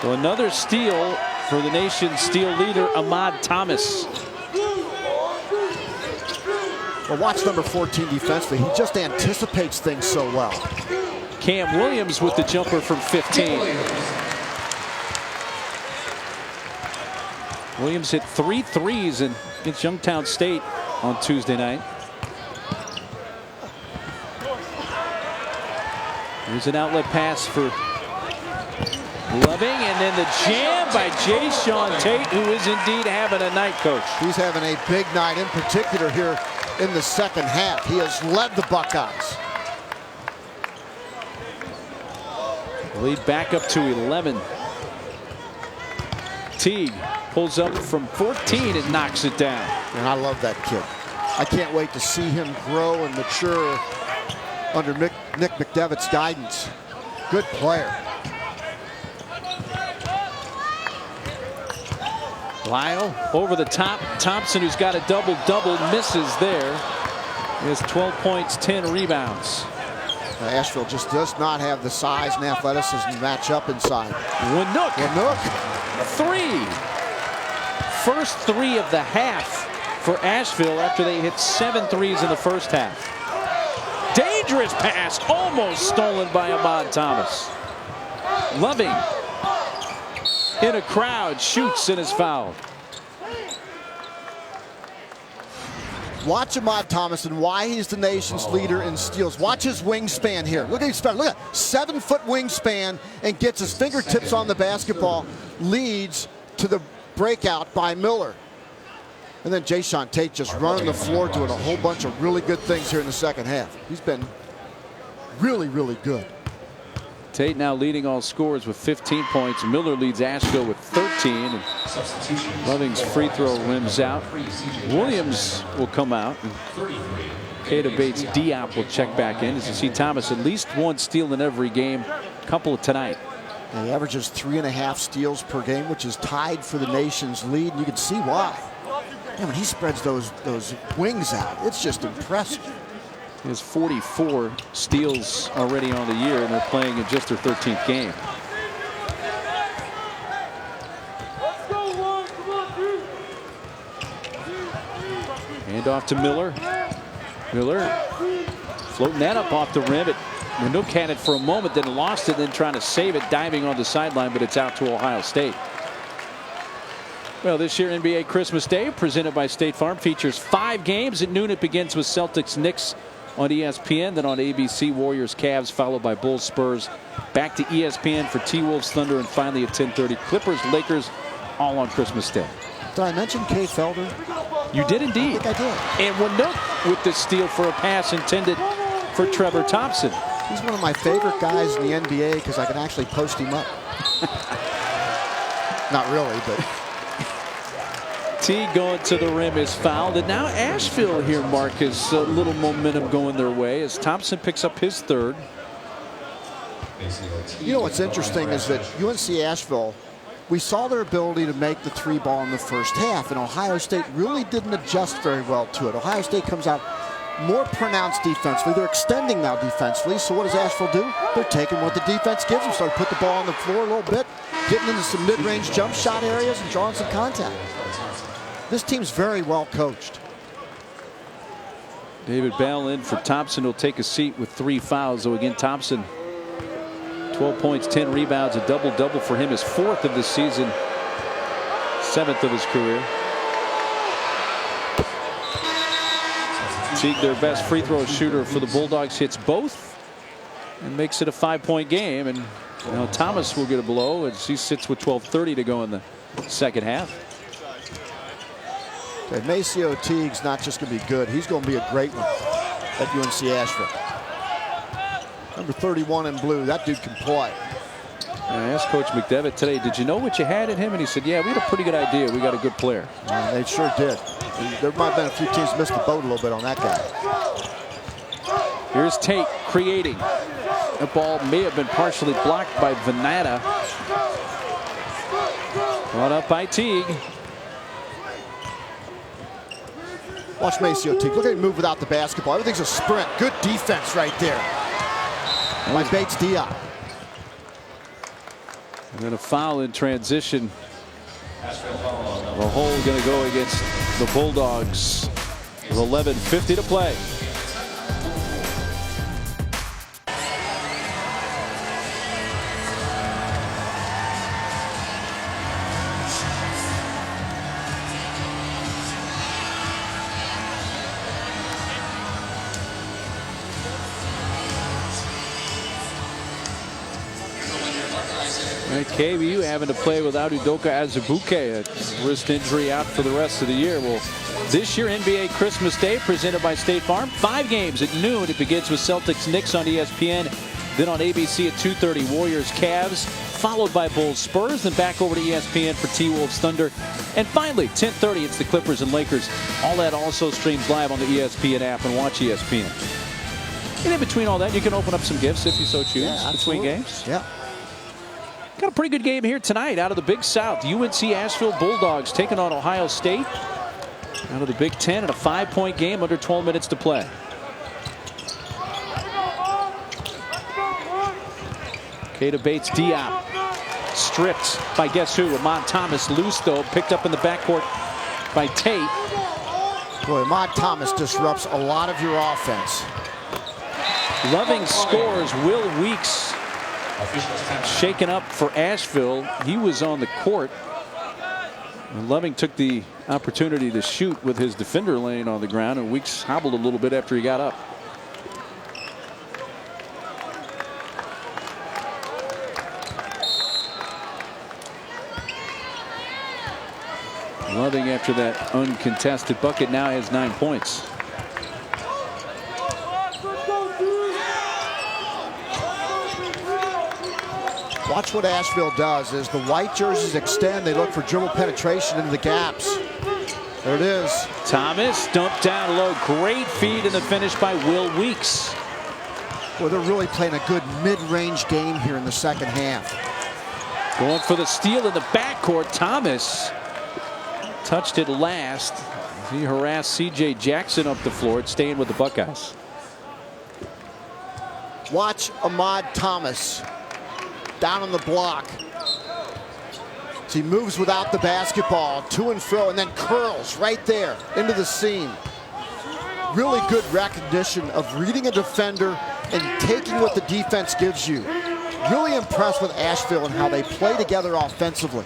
So another steal for the nation's steal leader, Ahmad Thomas. Well, watch number 14 defensively. He just anticipates things so well. Cam Williams with the jumper from 15. Williams hit 3 threes against Youngstown State on Tuesday night. Here's an outlet pass for Loving, and then the jam by Jayshawn Tate, who is indeed having a night, Coach. He's having a big night, in particular here in the second half. He has led the Buckeyes. Lead back up to 11. Teague pulls up from 14 and knocks it down. And I love that kid. I can't wait to see him grow and mature under Nick McDevitt's guidance. Good player. Lyle over the top. Thompson, who's got a double-double, misses there. He has 12 points, 10 rebounds. Asheville just does not have the size and athleticism to match up inside. Winook. Three. First 3 of the half for Asheville after they hit 7 threes in the first half. Dangerous pass, almost stolen by Ahmad Thomas. Loving in a crowd, shoots and is fouled. Watch Ahmad Thomas and why he's the nation's leader in steals. Watch his wingspan here. Look at his 7-foot wingspan and gets his fingertips on the basketball. Leads to the breakout by Miller. And then Jayshawn Tate just running the floor, doing a whole bunch of really good things here in the second half. He's been really, really good. Tate now leading all scorers with 15 points. Miller leads Asheville with 13. And Loving's free throw rims out. Williams will come out. Kata Bates Diop will check back in. As you see, Thomas at least 1 steal in every game. Couple tonight. And he averages 3.5 steals per game, which is tied for the nation's lead. And you can see why. Man, when he spreads those wings out, it's just impressive. He has 44 steals already on the year, and they're playing in just their 13th game. Hand off to Miller. Miller floating that up off the rim. Winook had it for a moment, then lost it, then trying to save it, diving on the sideline, but it's out to Ohio State. Well, this year NBA Christmas Day, presented by State Farm, features 5 games. At noon, it begins with Celtics Knicks on ESPN, then on ABC Warriors Cavs, followed by Bulls Spurs. Back to ESPN for T-Wolves Thunder, and finally at 10:30 Clippers Lakers, all on Christmas Day. Did I mention Kay Felder? You did indeed. I think I did. And Winook with the steal for a pass intended for Trevor Thompson. He's one of my favorite guys in the NBA because I can actually post him up. Not really, but. T going to the rim is fouled, and now Asheville here, Mark, has a little momentum going their way as Thompson picks up his 3rd. You know what's interesting is that UNC Asheville, we saw their ability to make the 3 ball in the first half, and Ohio State really didn't adjust very well to it. Ohio State comes out more pronounced defensively. They're extending now defensively, so what does Asheville do? They're taking what the defense gives them, so they put the ball on the floor a little bit, getting into some mid-range jump shot areas and drawing some contact. This team's very well coached. David Bell in for Thompson, will take a seat with 3 fouls. So again, Thompson, 12 points, 10 rebounds, a double-double for him, his 4th of the season, 7th of his career. Teague, their best free throw shooter for the Bulldogs, hits both and makes it a 5-point game. And now Thomas will get a blow as he sits with 12:30 to go in the second half. Okay, Maceo Teague's not just going to be good. He's going to be a great one at UNC Asheville. Number 31 in blue. That dude can play. I asked Coach McDevitt today, did you know what you had in him? And he said, yeah, we had a pretty good idea. We got a good player. They sure did. There might have been a few teams missed the boat a little bit on that guy. Here's Tate creating. The ball may have been partially blocked by Venata. Brought up by Teague. Watch Maceo Teague. Look at him move without the basketball. Everything's a sprint. Good defense right there by Bates Diop. And then a foul in transition. The hole going to go against the Bulldogs. with 11:50 to play. And KBU having to play without Udoka Azubuike, a wrist injury, out for the rest of the year. Well, this year NBA Christmas Day presented by State Farm. 5 games at noon. It begins with Celtics Knicks on ESPN. Then on ABC at 2:30 Warriors Cavs, followed by Bulls Spurs. Then back over to ESPN for T-Wolves Thunder. And finally 10:30 it's the Clippers and Lakers. All that also streams live on the ESPN app and watch ESPN. And in between all that, you can open up some gifts if you so choose between games. Yeah. Got a pretty good game here tonight out of the Big South. UNC Asheville Bulldogs taking on Ohio State. Out of the Big Ten in a 5-point game under 12 minutes to play. Keita Bates Diop stripped by guess who? Ahmad Thomas loose though, picked up in the backcourt by Tate. Boy, Ahmad Thomas disrupts a lot of your offense. Loving scores. Will Weeks shaken up for Asheville. He was on the court. And Loving took the opportunity to shoot with his defender laying on the ground, and Weeks hobbled a little bit after he got up. Loving, after that uncontested bucket, now has 9 points. Watch what Asheville does. As the white jerseys extend, they look for dribble penetration into the gaps. There it is. Thomas dumped down low. Great feed in the finish by Will Weeks. Well, they're really playing a good mid-range game here in the second half. Going for the steal in the backcourt. Thomas touched it last. He harassed C.J. Jackson up the floor. It's staying with the Buckeyes. Watch Ahmad Thomas down on the block. So he moves without the basketball, to and fro, and then curls right there into the seam. Really good recognition of reading a defender and taking what the defense gives you. Really impressed with Asheville and how they play together offensively.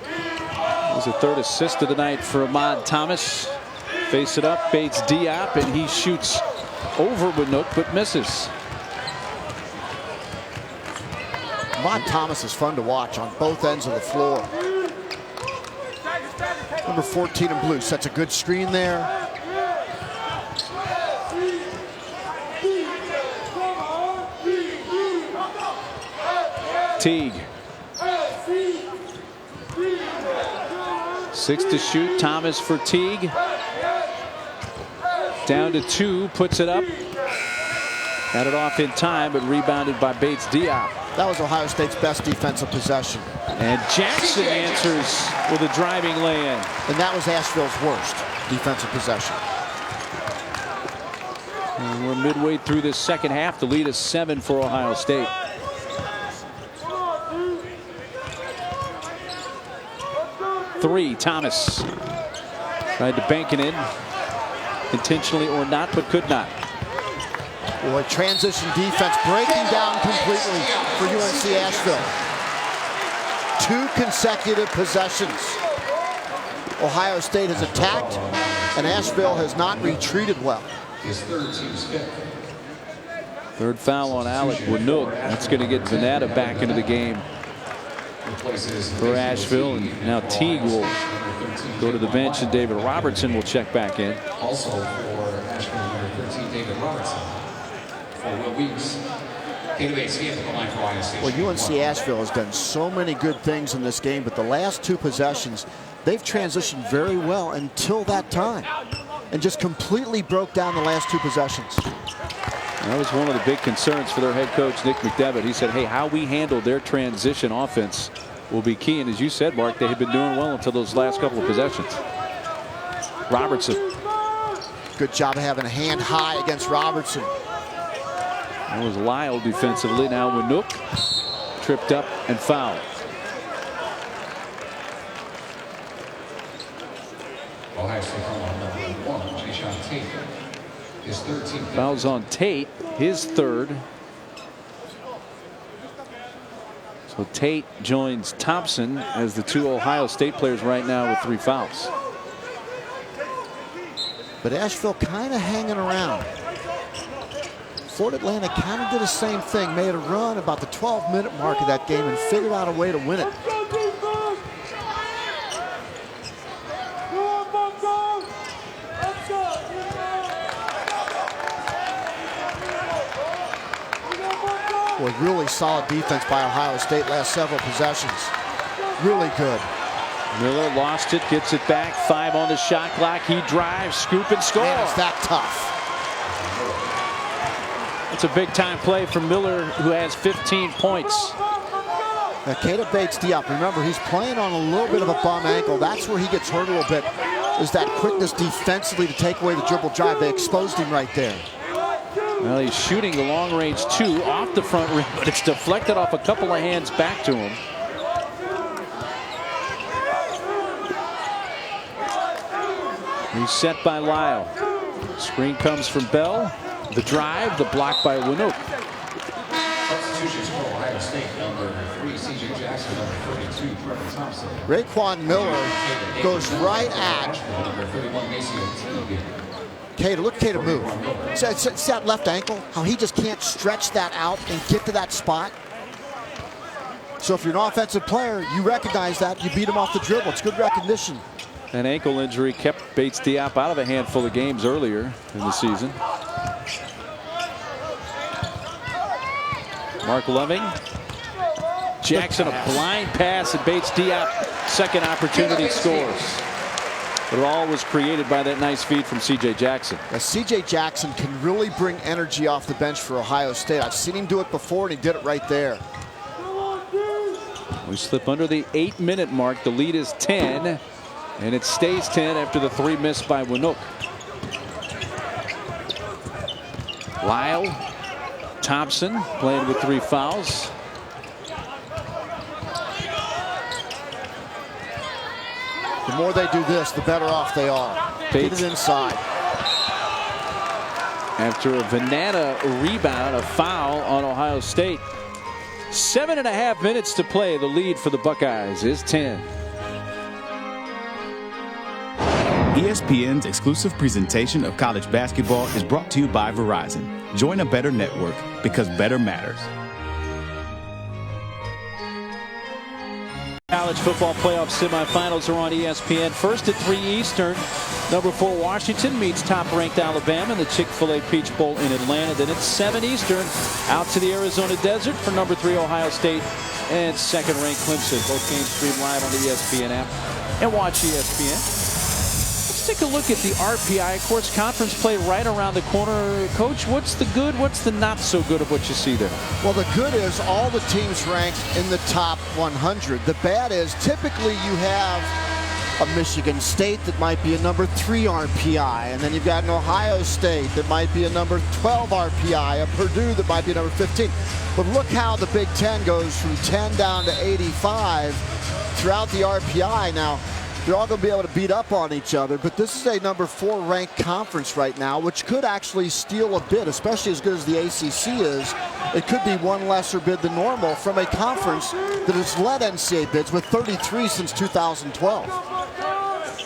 That was the 3rd assist of the night for Ahmad Thomas. Face it up, Bates Diop, and he shoots over Winook but misses. Ahmad Thomas is fun to watch on both ends of the floor. Number 14 in blue sets a good screen there. Teague. 6 to shoot. Thomas for Teague. Down to 2. Puts it up. Got it off in time, but rebounded by Bates Diop. That was Ohio State's best defensive possession. And Jackson answers with a driving lay-in. And that was Asheville's worst defensive possession. And we're midway through this second half. The lead is 7 for Ohio State. Three, Thomas tried to bank it in, intentionally or not, but could not. Boy, transition defense breaking down completely for UNC Asheville. 2 consecutive possessions. Ohio State has attacked, and Asheville has not retreated well. His 3rd team's 5th. 3rd foul on Alec Winook. That's going to get Venata back into the game for Asheville. And now Teague will go to the bench, and David Robertson will check back in. Also for Asheville, number 13, David Robertson. For Will Weeks. Well, UNC Asheville has done so many good things in this game, but the last 2 possessions, they've transitioned very well until that time and just completely broke down the last 2 possessions. That was one of the big concerns for their head coach, Nick McDevitt. He said, hey, how we handle their transition offense will be key. And as you said, Mark, they had been doing well until those last couple of possessions. Robertson. Good job of having a hand high against Robertson. That was Lyle defensively. Now Winook tripped up and fouled. Ohio State number 1, Jayshawn Tate. His third team Fouls on Tate, his third. So Tate joins Thompson as the two Ohio State players right now with 3 fouls. But Asheville kind of hanging around. Fort Atlanta kind of did the same thing, made a run about the 12-minute mark of that game and figured out a way to win it. Boy, really solid defense by Ohio State last several possessions. Really good. Miller lost it, gets it back. 5 on the shot clock. He drives, scoop, and score. Man, it's that tough. It's a big-time play for Miller, who has 15 points. Now, Keita Bates Diop, remember, he's playing on a little bit of a bum ankle. That's where he gets hurt a little bit, is that quickness defensively to take away the dribble drive. They exposed him right there. Well, he's shooting the long-range 2 off the front rim, but it's deflected off a couple of hands back to him. Reset by Lyle. Screen comes from Bell. The drive, the block by Winook. Substitutions for Ohio State, number 3, C.J. Jackson, number 32, Trevor Thompson. Raekwon Miller goes right at Number 31, Mason Teague. Keita. Look at Keita move. See that left ankle? How he just can't stretch that out and get to that spot? So if you're an offensive player, you recognize that. You beat him off the dribble. It's good recognition. An ankle injury kept Bates Diop out of a handful of games earlier in the season. Mark Loving. Jackson, a blind pass, and Bates Diop, second opportunity, scores. But it all was created by that nice feed from C.J. Jackson. Now, C.J. Jackson can really bring energy off the bench for Ohio State. I've seen him do it before, and he did it right there. We slip under the 8-minute mark. The lead is 10, and it stays 10 after the 3 missed by Winook. Lyle, Thompson playing with 3 fouls. The more they do this, the better off they are. Get it inside. After a Vanetta rebound, a foul on Ohio State. 7.5 minutes to play. The lead for the Buckeyes is 10. ESPN's exclusive presentation of college basketball is brought to you by Verizon. Join a better network because better matters. College football playoff semifinals are on ESPN. First at 3 Eastern, number 4 Washington meets top-ranked Alabama in the Chick-fil-A Peach Bowl in Atlanta. Then it's 7 Eastern, out to the Arizona desert for number 3 Ohio State and second-ranked Clemson. Both games streamed live on the ESPN app and watch ESPN. Let's take a look at the RPI. Of course, conference play right around the corner. Coach, what's the good, what's the not so good of what you see there? Well, the good is all the teams ranked in the top 100. The bad is typically you have a Michigan State that might be a number 3 RPI, and then you've got an Ohio State that might be a number 12 RPI, a Purdue that might be a number 15. But look how the Big Ten goes from 10 down to 85 throughout the RPI. Now, they're all going to be able to beat up on each other, but this is a number 4 ranked conference right now, which could actually steal a bid, especially as good as the ACC is. It could be one lesser bid than normal from a conference that has led NCAA bids with 33 since 2012.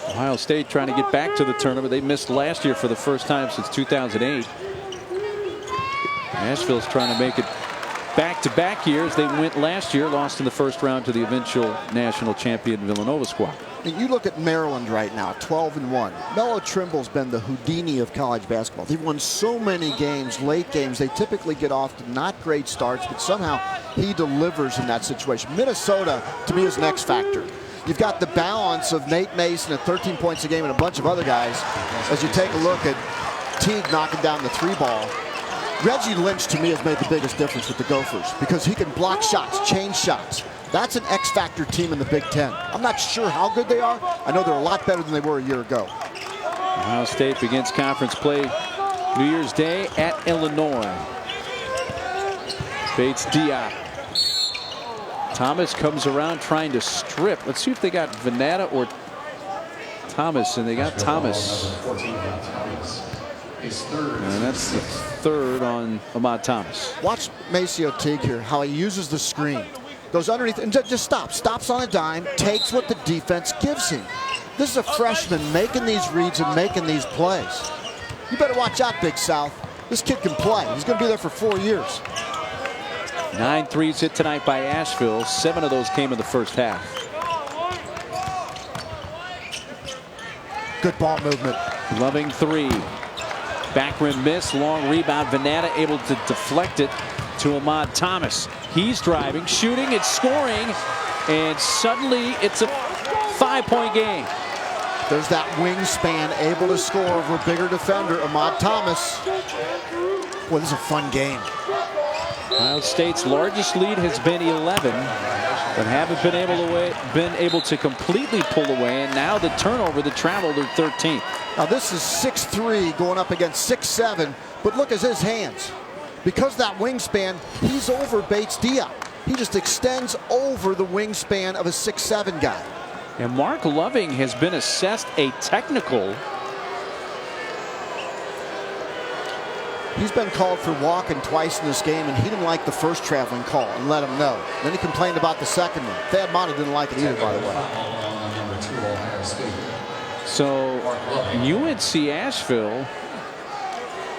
Ohio State trying to get back to the tournament. They missed last year for the first time since 2008. Asheville's trying to make it back-to-back years. They went last year, lost in the first round to the eventual national champion Villanova squad. And you look at Maryland right now, 12-1. Melo Trimble's been the Houdini of college basketball. They've won so many games, late games. They typically get off to not great starts, but somehow he delivers in that situation. Minnesota, to me, is an X factor. You've got the balance of Nate Mason at 13 points a game and a bunch of other guys. As you take a look at Teague knocking down the 3-ball. Reggie Lynch, to me, has made the biggest difference with the Gophers because he can block shots, change shots. That's an X-factor team in the Big Ten. I'm not sure how good they are. I know they're a lot better than they were a year ago. Ohio State begins conference play New Year's Day at Illinois. Bates Diop. Thomas comes around trying to strip. Let's see if they got Vanetta or Thomas, and they got Thomas. His third. And that's the third on Ahmad Thomas. Watch Maceo Teague here, how he uses the screen. Goes underneath and just stops on a dime, takes what the defense gives him. This is a freshman making these reads and making these plays. You better watch out, Big South. This kid can play. He's going to be there for 4 years. 9 threes hit tonight by Asheville. 7 of those came in the first half. Good ball movement. Loving three. Back rim miss. Long rebound. Venata able to deflect it to Ahmad Thomas. He's driving, shooting, it's scoring, and suddenly it's a 5-point game. There's that wingspan able to score over a bigger defender, Ahmad Thomas. Boy, this is a fun game. Ohio State's largest lead has been 11, but haven't been able to completely pull away. And now the turnover, the travel, they're 13th. Now this is 6'3" going up against 6'7", but look at his hands. Because that wingspan, he's over Bates Diop. He just extends over the wingspan of a 6'7" guy. And Mark Loving has been assessed a technical. He's been called for walking twice in this game, and he didn't like the first traveling call and let him know. Then he complained about the second one. Thad Matta didn't like it either, by the way. So UNC Asheville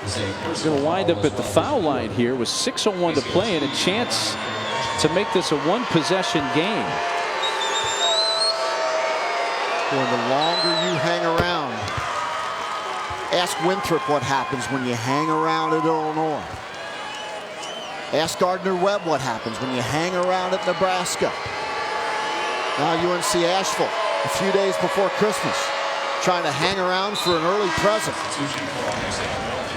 is going to wind up at the foul line here with 6:01 to play and a chance to make this a one-possession game. Boy, the longer you hang around, ask Winthrop what happens when you hang around at Illinois. Ask Gardner-Webb what happens when you hang around at Nebraska. Now UNC Asheville, a few days before Christmas, trying to hang around for an early present.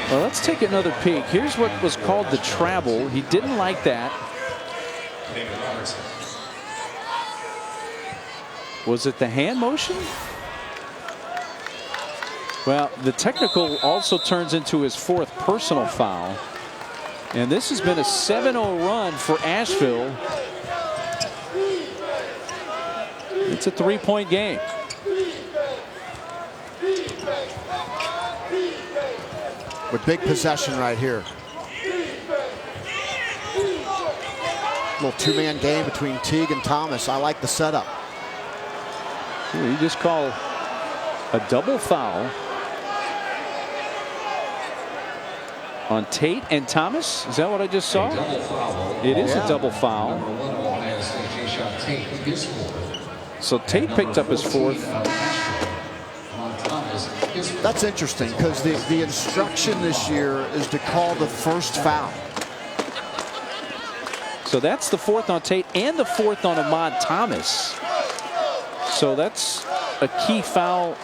Well, let's take another peek. Here's what was called the travel. He didn't like that. Was it the hand motion? Well, the technical also turns into his 4th personal foul. And this has been a 7-0 run for Asheville. It's a 3-point game. With big possession right here. Little two-man game between Teague and Thomas. I like the setup. You just call a double foul on Tate and Thomas. Is that what I just saw? It is a double foul. So Tate picked up his 4th. That's interesting because the instruction this year is to call the first foul. So that's the 4th on Tate and the 4th on Ahmad Thomas. So that's a key foul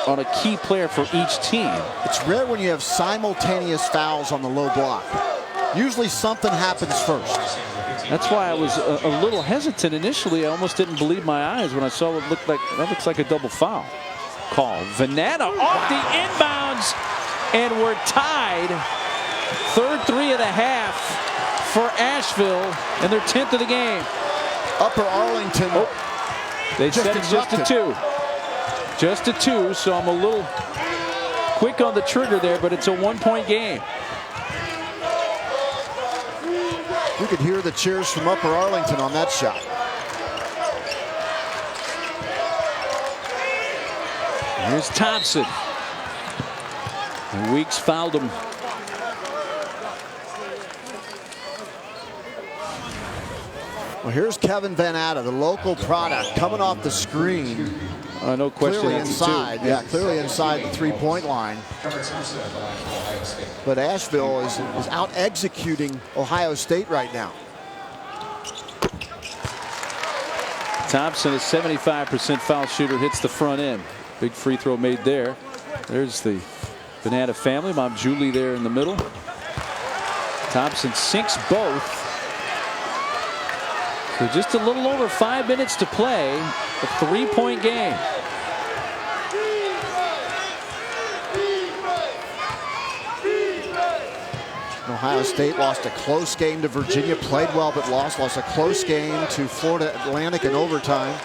on a key player for each team. It's rare when you have simultaneous fouls on the low block. Usually something happens first. That's why I was a little hesitant initially. I almost didn't believe my eyes when I saw what looked like that looks like a double foul call. Venata off the inbounds, and we're tied. 3rd three of the half for Asheville, and their 10th of the game. Upper Arlington. They said it's just a 2. Just a 2, so I'm a little quick on the trigger there, but it's a 1-point game. You could hear the cheers from Upper Arlington on that shot. Here's Thompson. And Weeks fouled him. Well, here's Kevin Venata, the local product, coming off the screen. No question. Clearly inside. Yeah, clearly inside the 3-point line. But Asheville is out executing Ohio State right now. Thompson, a 75% foul shooter, hits the front end. Big free throw made there. There's the Venata family. Mom Julie there in the middle. Thompson sinks both. So just a little over 5 minutes to play. A 3-point game. Ohio State lost a close game to Virginia, played well but lost a close game to Florida Atlantic in overtime.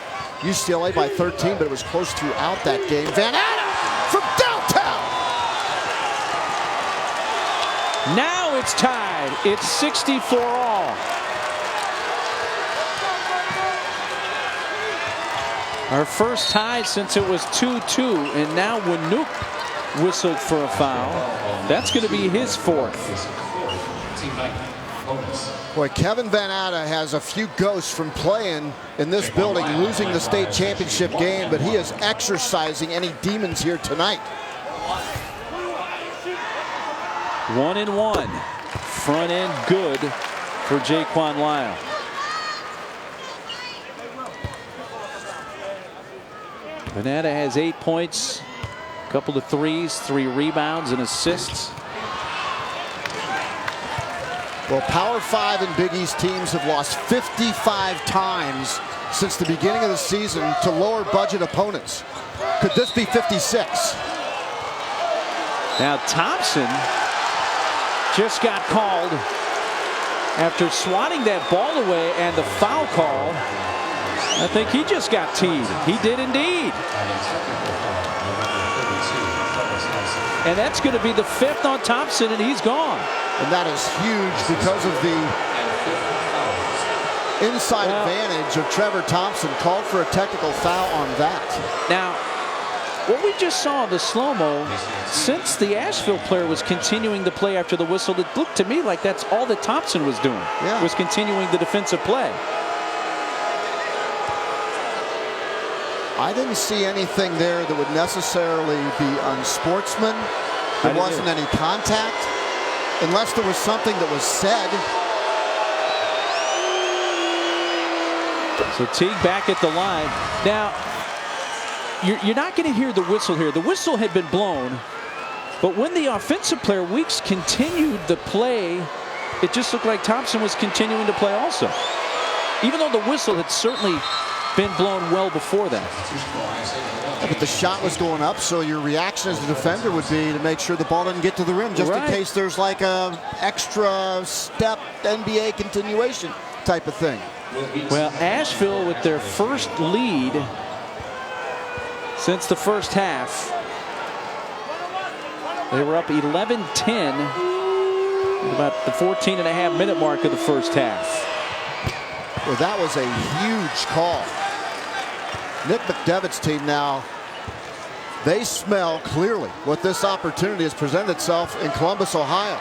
UCLA by 13, but it was close throughout that game. Venata from downtown. Now it's tied. It's 64 all. Our first tie since it was 2-2, and now Winook whistled for a foul. That's going to be his fourth. Boy, Kevin Van Atta has a few ghosts from playing in this building, losing the state championship game, but he is exercising any demons here tonight. 1-1. Front end good for Jaquan Lyle. Van Atta has 8 points, a couple of threes, 3 rebounds and assists. Well, Power 5 and Big East teams have lost 55 times since the beginning of the season to lower budget opponents. Could this be 56? Now Thompson just got called after swatting that ball away, and the foul call, I think he just got teed. He did indeed. And that's going to be the 5th on Thompson, and he's gone. And that is huge because of the inside advantage of Trevor Thompson. Called for a technical foul on that. Now, what we just saw in the slow-mo, since the Asheville player was continuing to play after the whistle, it looked to me like that's all that Thompson was doing, was continuing the defensive play. I didn't see anything there that would necessarily be unsportsman. There wasn't any contact, unless there was something that was said. So Teague back at the line. Now, you're not going to hear the whistle here. The whistle had been blown, but when the offensive player, Weeks, continued the play, it just looked like Thompson was continuing to play also, even though the whistle had certainly been blown well before that. Yeah, but the shot was going up, so your reaction as a defender would be to make sure the ball doesn't get to the rim, just in case there's like a extra step NBA continuation type of thing. Well, Asheville with their first lead since the first half. They were up 11-10 at about the 14.5-minute mark of the first half. Well, that was a huge call. Nick McDevitt's team now, they smell clearly what this opportunity has presented itself in Columbus, Ohio.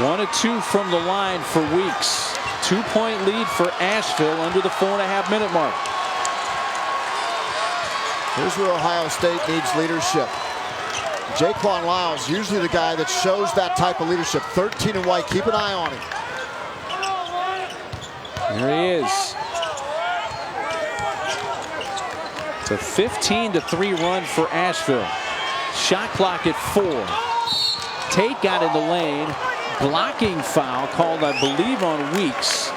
One of 2 from the line for Weeks. 2-point lead for Asheville under the 4.5-minute mark. Here's where Ohio State needs leadership. Jaquan Lyle is usually the guy that shows that type of leadership. 13 and white. Keep an eye on him. There he is. It's a 15-3 run for Asheville. Shot clock at 4. Tate got in the lane. Blocking foul called, I believe, on Weeks.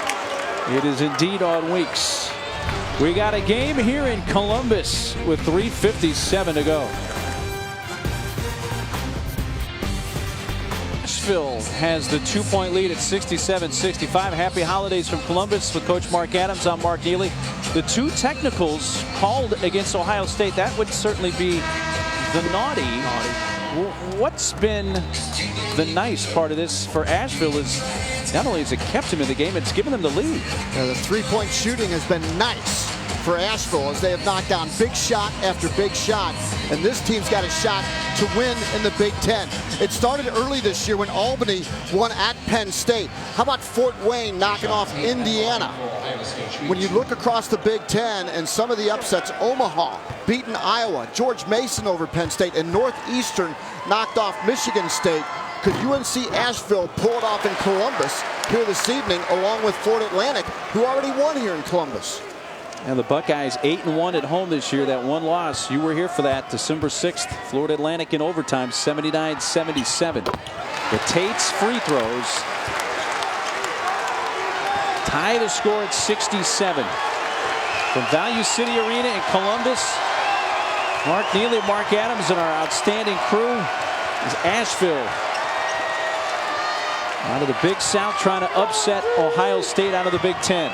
It is indeed on Weeks. We got a game here in Columbus with 3:57 to go. Asheville has the 2-point lead at 67-65. Happy holidays from Columbus with Coach Mark Adams. I'm Mark Neely. The 2 technicals called against Ohio State, that would certainly be the naughty. What's been the nice part of this for Asheville is not only has it kept him in the game, it's given them the lead. Yeah, the 3-point shooting has been nice for Asheville as they have knocked down big shot after big shot, and this team's got a shot to win in the Big Ten. It started early this year when Albany won at Penn State. How about Fort Wayne knocking off Indiana? When you look across the Big Ten and some of the upsets, Omaha beating Iowa, George Mason over Penn State, and Northeastern knocked off Michigan State. Could UNC Asheville pull it off in Columbus here this evening, along with Florida Atlantic, who already won here in Columbus? And the Buckeyes 8-1 at home this year. That one loss, you were here for that, December 6th. Florida Atlantic in overtime, 79-77. The Tate's free throws tie the score at 67. From Value City Arena in Columbus, Mark Neely, Mark Adams, and our outstanding crew is Asheville out of the Big South, trying to upset Ohio State out of the Big Ten.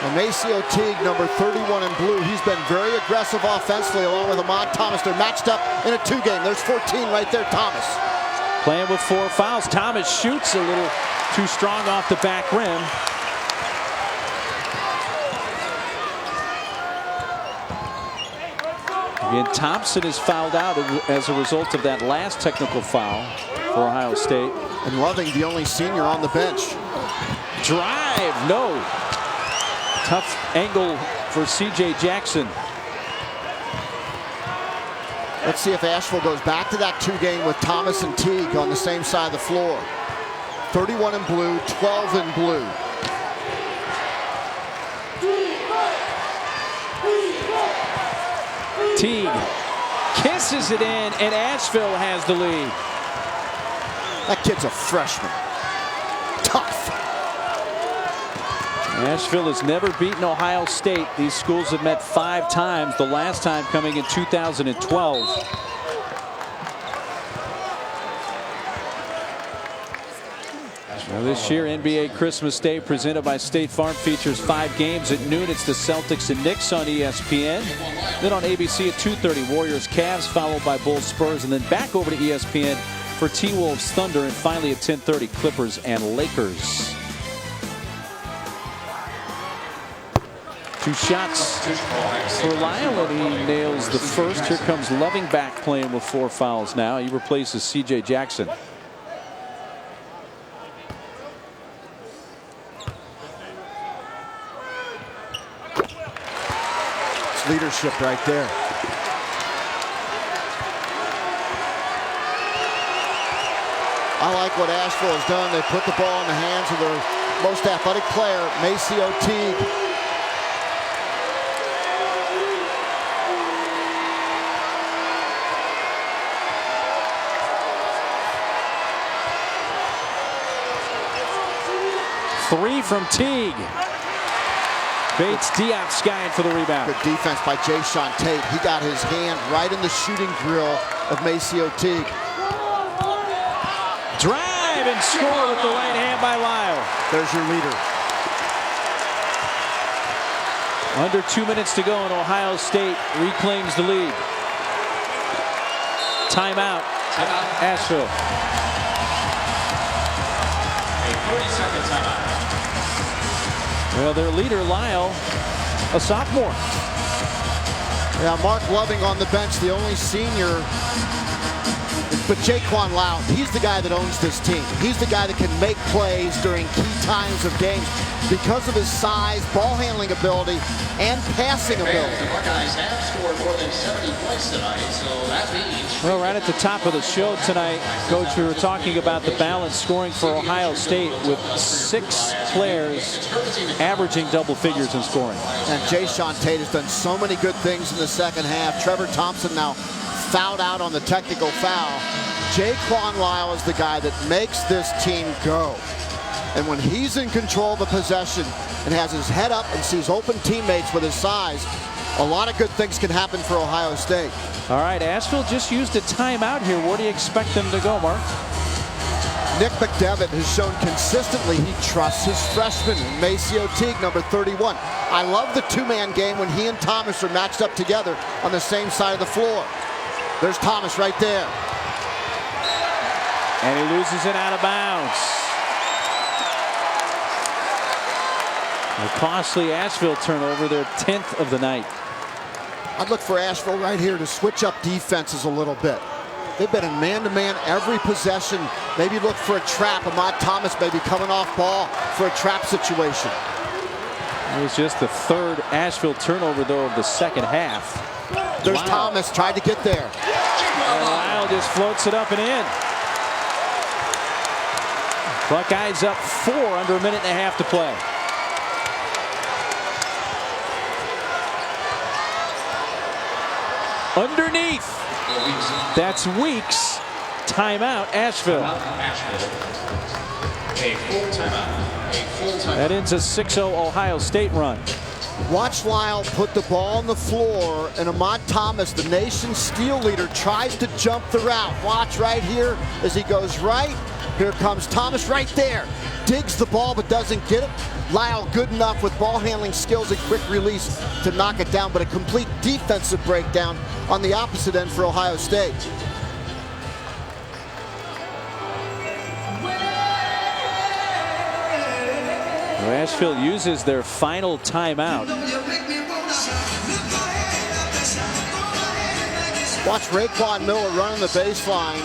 And Maceo Teague, number 31 in blue, he's been very aggressive offensively along with Ahmad Thomas. They're matched up in a 2-game. There's 14 right there, Thomas. Playing with 4 fouls. Thomas shoots a little too strong off the back rim. And Thompson is fouled out as a result of that last technical foul for Ohio State. And Loving, the only senior on the bench. Drive, no. Tough angle for C.J. Jackson. Let's see if Asheville goes back to that 2-game with Thomas and Teague on the same side of the floor. 31 in blue, 12 in blue. Teague kisses it in, and Asheville has the lead. That kid's a freshman. Tough. Asheville has never beaten Ohio State. These schools have met 5 times, the last time coming in 2012. Now this year, NBA Christmas Day presented by State Farm features 5 games at noon. It's the Celtics and Knicks on ESPN. Then on ABC at 2:30, Warriors Cavs, followed by Bulls Spurs, and then back over to ESPN for T-Wolves Thunder, and finally at 10:30, Clippers and Lakers. 2 shots for Lyle, and he nails the first. Here comes Loving back playing with 4 fouls now. He replaces C.J. Jackson. It's leadership right there. I like what Asheville has done. They put the ball in the hands of their most athletic player, Maceo Teague. Three from Teague. Bates Diop skying for the rebound. Good defense by Jayshawn Tate. He got his hand right in the shooting grill of Maceo Teague. Drive and score with the right hand by Lyle. There's your leader. Under 2 minutes to go, and Ohio State reclaims the lead. Timeout. Asheville. A 30-second timeout. Well, their leader, Lyle, a sophomore. Yeah, Mark Loving on the bench, the only senior. But Jaquan Lyle, he's the guy that owns this team. He's the guy that can make plays during key times of games because of his size, ball handling ability, and passing ability. The Buckeyes have scored more than 70 points tonight, so that means... Well, right at the top of the show tonight, Coach, we were talking about the balanced scoring for Ohio State with 6 players averaging double figures in scoring. And Jayshawn Tate has done so many good things in the second half. Trevor Thompson now fouled out on the technical foul. Jaquan Lyle is the guy that makes this team go. And when he's in control of the possession and has his head up and sees open teammates with his size, a lot of good things can happen for Ohio State. All right, Asheville just used a timeout here. Where do you expect them to go, Mark? Nick McDevitt has shown consistently he trusts his freshman, Maceo Teague, number 31. I love the 2-man game when he and Thomas are matched up together on the same side of the floor. There's Thomas right there. And he loses it out of bounds. A costly Asheville turnover, their 10th of the night. I'd look for Asheville right here to switch up defenses a little bit. They've been in man-to-man every possession. Maybe look for a trap. Ahmad Thomas may be coming off ball for a trap situation. It was just the 3rd Asheville turnover, though, of the second half. There's Wow. Thomas, tried to get there. And Lyle just floats it up and in. Buckeyes up 4 under a minute and a half to play. Underneath. That's Weeks. Timeout, Asheville. A full timeout. That ends a 6-0 Ohio State run. Watch Lyle put the ball on the floor, and Ahmad Thomas, the nation's steal leader, tries to jump the route. Watch right here as he goes right. Here comes Thomas right there. Digs the ball but doesn't get it. Lyle good enough with ball handling skills and quick release to knock it down, but a complete defensive breakdown on the opposite end for Ohio State. Asheville uses their final timeout. Watch Raekwon Miller running the baseline,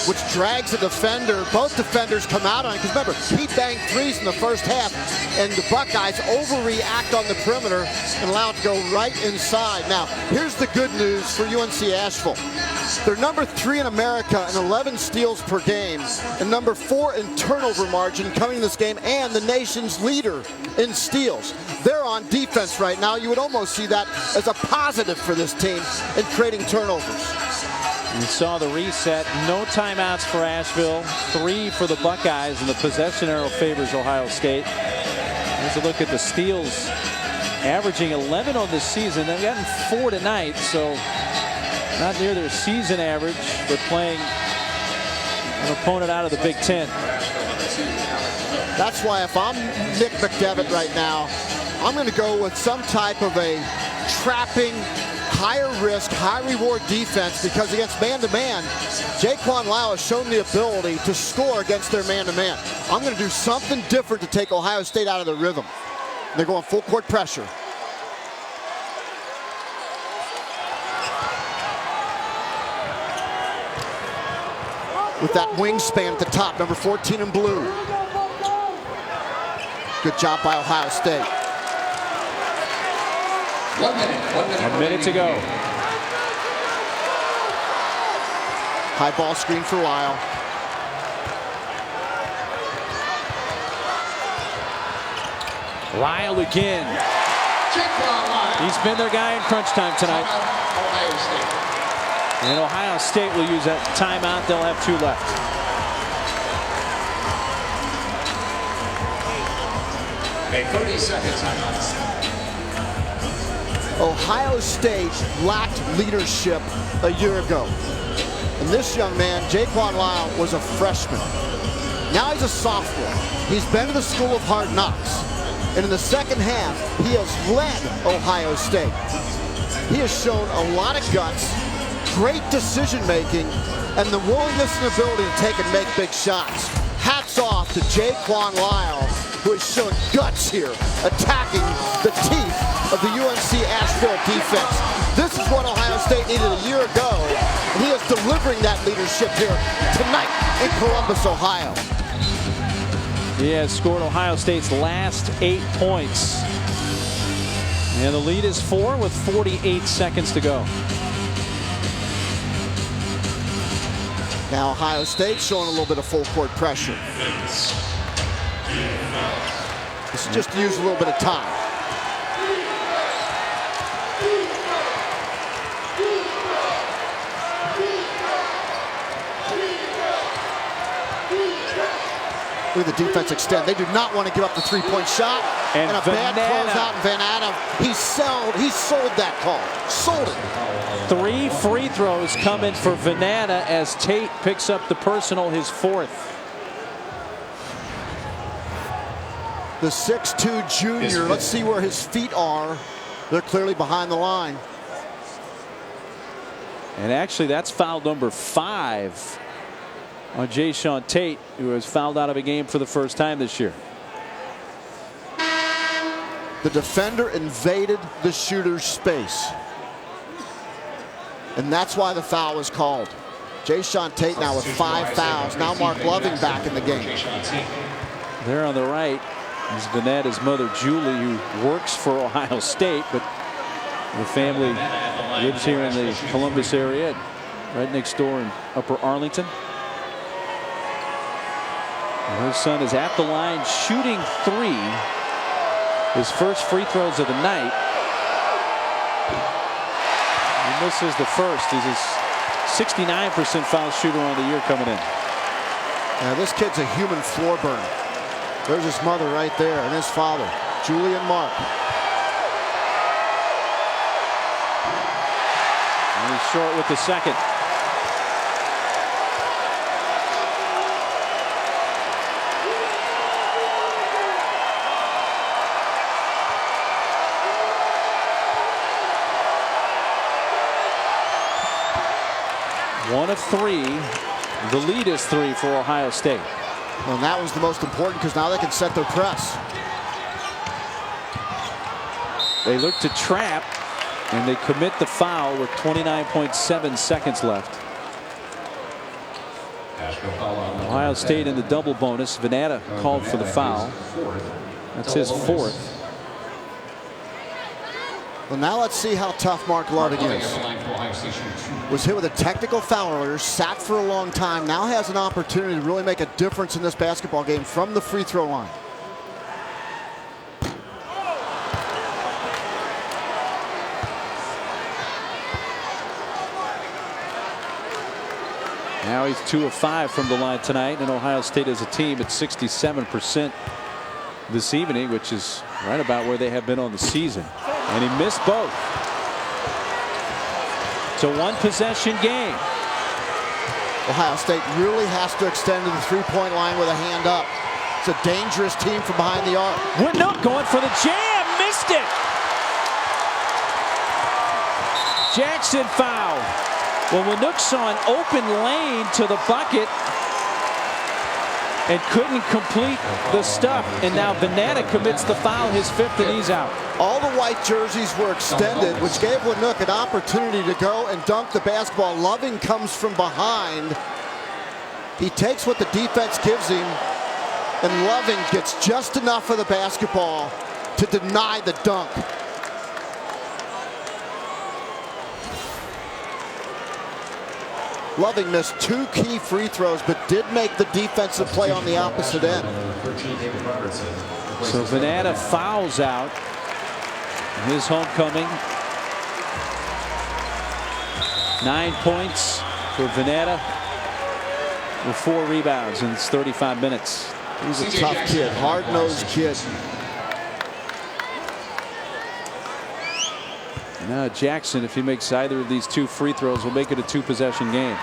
which drags the defender. Both defenders come out on it, because remember, he banged threes in the first half, and the Buckeyes overreact on the perimeter and allow it to go right inside. Now, here's the good news for UNC Asheville. They're number 3 in America in 11 steals per game, and number 4 in turnover margin coming in this game, and the nation's leader in steals. They're on defense right now. You would almost see that as a positive for this team in creating turnovers. You saw the reset. No timeouts for Asheville. 3 for the Buckeyes, and the possession arrow favors Ohio State. Here's a look at the steals. Averaging 11 on the season. They've gotten 4 tonight, so not near their season average, but playing an opponent out of the Big Ten. That's why if I'm Nick McDevitt right now, I'm going to go with some type of a trapping, higher risk, high reward defense, because against man-to-man, Jaquan Lyle has shown the ability to score against their man-to-man. I'm going to do something different to take Ohio State out of their rhythm. They're going full court pressure. With that wingspan at the top, number 14 in blue. Good job by Ohio State. 1 minute. A minute to go. High ball screen for Lyle. Lyle again. He's been their guy in crunch time tonight. Ohio State. And Ohio State will use that timeout. They'll have 2 left. A 30-second timeout. Ohio State lacked leadership a year ago. And this young man, Jaquan Lyle, was a freshman. Now he's a sophomore. He's been to the School of Hard Knocks. And in the second half, he has led Ohio State. He has shown a lot of guts, great decision-making, and the willingness and ability to take and make big shots. Hats off to Jaquan Lyle, who has shown guts here, attacking the teeth of the UNC Asheville defense. This is what Ohio State needed a year ago, and he is delivering that leadership here tonight in Columbus, Ohio. He has scored Ohio State's last 8 points. And the lead is 4 with 48 seconds to go. Now Ohio State showing a little bit of full court pressure. This is just to use a little bit of time. Look at the defense extend. They do not want to give up the three-point shot. And a bad closeout. And Van Adam, he sold that call. Sold it. 3 free throws coming for Vanetta as Tate picks up the personal, his 4th. The 6'2 junior. Let's see where his feet are. They're clearly behind the line. And actually, that's foul number 5 on Jayshawn Tate, who was fouled out of a game for the first time this year. The defender invaded the shooter's space. And that's why the foul was called. Jayshawn Tate now with 5 fouls. Now Mark Loving back in the game. There on the right is Vanetta's mother, Julie, who works for Ohio State, but the family lives here in the Columbus area, right next door in Upper Arlington. And her son is at the line shooting 3. His first free throws of the night. He misses the first. He's his 69% foul shooter on the year coming in. Now this kid's a human floor burner. There's his mother right there and his father, Julie and Mark. And he's short with the second. 1 of 3. The lead is 3 for Ohio State. Well, and that was the most important because now they can set their press. They look to trap, and they commit the foul with 29.7 seconds left. Ohio State in the double bonus. Venata called for the foul. That's his 4th. Well, now let's see how tough Mark Loving is. Was hit with a technical foul earlier, sat for a long time, now has an opportunity to really make a difference in this basketball game from the free throw line. Now he's 2 of 5 from the line tonight, and Ohio State as a team at 67% this evening, which is right about where they have been on the season. And he missed both. It's a 1-possession game. Ohio State really has to extend to the three-point line with a hand up. It's a dangerous team from behind the arc. Winook going for the jam, missed it. Jackson foul. Well, Winook saw an open lane to the bucket and couldn't complete the stuff. And now Venata commits the foul, his 5th, and he's out. All the white jerseys were extended, which gave Winook an opportunity to go and dunk the basketball. Loving comes from behind. He takes what the defense gives him, and Loving gets just enough of the basketball to deny the dunk. Loving missed 2 key free throws, but did make the defensive play on the opposite end. So Venata fouls out. His homecoming. 9 points for Venata with 4 rebounds in 35 minutes. He's a tough kid, hard-nosed kid. Now Jackson, if he makes either of these 2 free throws, will make it a 2-possession game.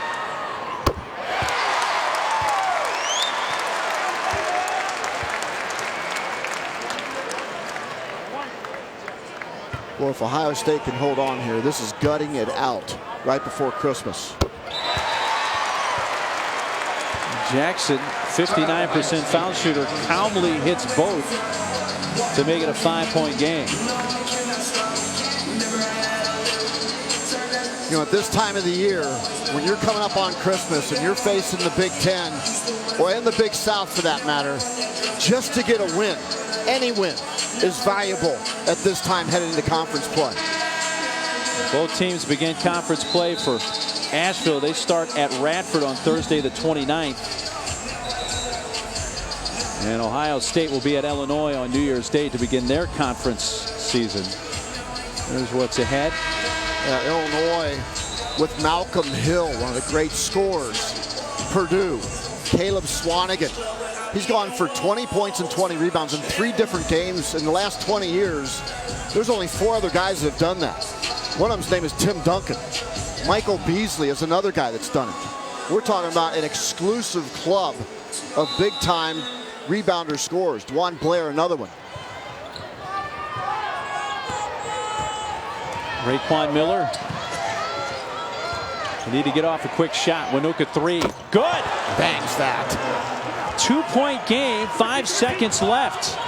Well, if Ohio State can hold on here, this is gutting it out right before Christmas. Jackson, 59% foul shooter, calmly hits both to make it a 5-point game. You know, at this time of the year, when you're coming up on Christmas and you're facing the Big Ten, or in the Big South for that matter, just to get a win, any win, is valuable at this time heading into conference play. Both teams begin conference play for Asheville. They start at Radford on Thursday the 29th. And Ohio State will be at Illinois on New Year's Day to begin their conference season. There's what's ahead. Illinois with Malcolm Hill, one of the great scorers. Purdue, Caleb Swanigan. He's gone for 20 points and 20 rebounds in 3 different games in the last 20 years. There's only 4 other guys that have done that. One of them's name is Tim Duncan. Michael Beasley is another guy that's done it. We're talking about an exclusive club of big-time rebounder scorers. Dwan Blair, another one. Raekwon Miller. They need to get off a quick shot. Winook 3. Good. Bangs that. 2-point game, 5 seconds left.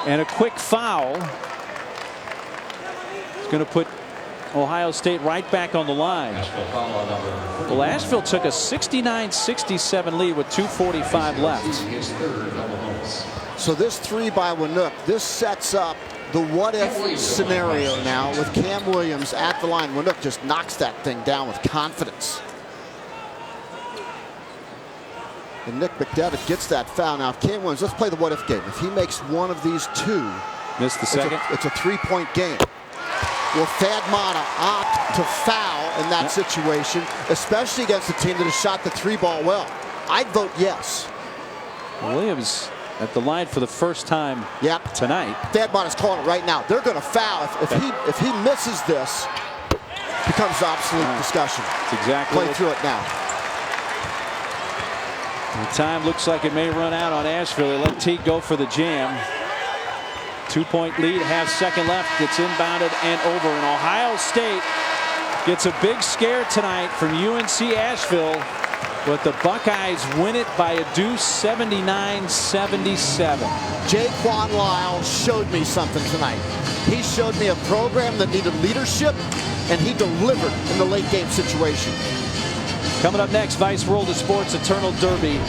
And a quick foul. It's going to put Ohio State right back on the line. Well, Asheville took a 69-67 lead with 2:45 left. So this 3 by Winook, this sets up the what-if scenario now with Cam Williams at the line. Winook just knocks that thing down with confidence. And Nick McDevitt gets that foul. Now, if Cam Williams, let's play the what-if game. If he makes one of these 2, missed the second. It's a 3-point game. Will Thad Matta opt to foul in that situation, especially against a team that has shot the 3-ball well? I'd vote yes. Williams at the line for the first time tonight. Thad Matta's calling it right now. They're going to foul. If he misses this, it becomes obsolete discussion. That's exactly. Play through it now. The time looks like it may run out on Asheville. They let Teague go for the jam. 2-point lead, half second left. It's inbounded and over. And Ohio State gets a big scare tonight from UNC Asheville, but the Buckeyes win it by a deuce, 79-77. Jaquan Lyle showed me something tonight. He showed me a program that needed leadership, and he delivered in the late game situation. Coming up next, Vice World of Sports Eternal Derby.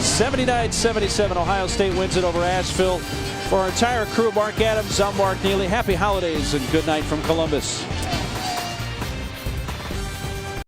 79-77, Ohio State wins it over Asheville. For our entire crew, Mark Adams, I'm Mark Neely. Happy holidays and good night from Columbus.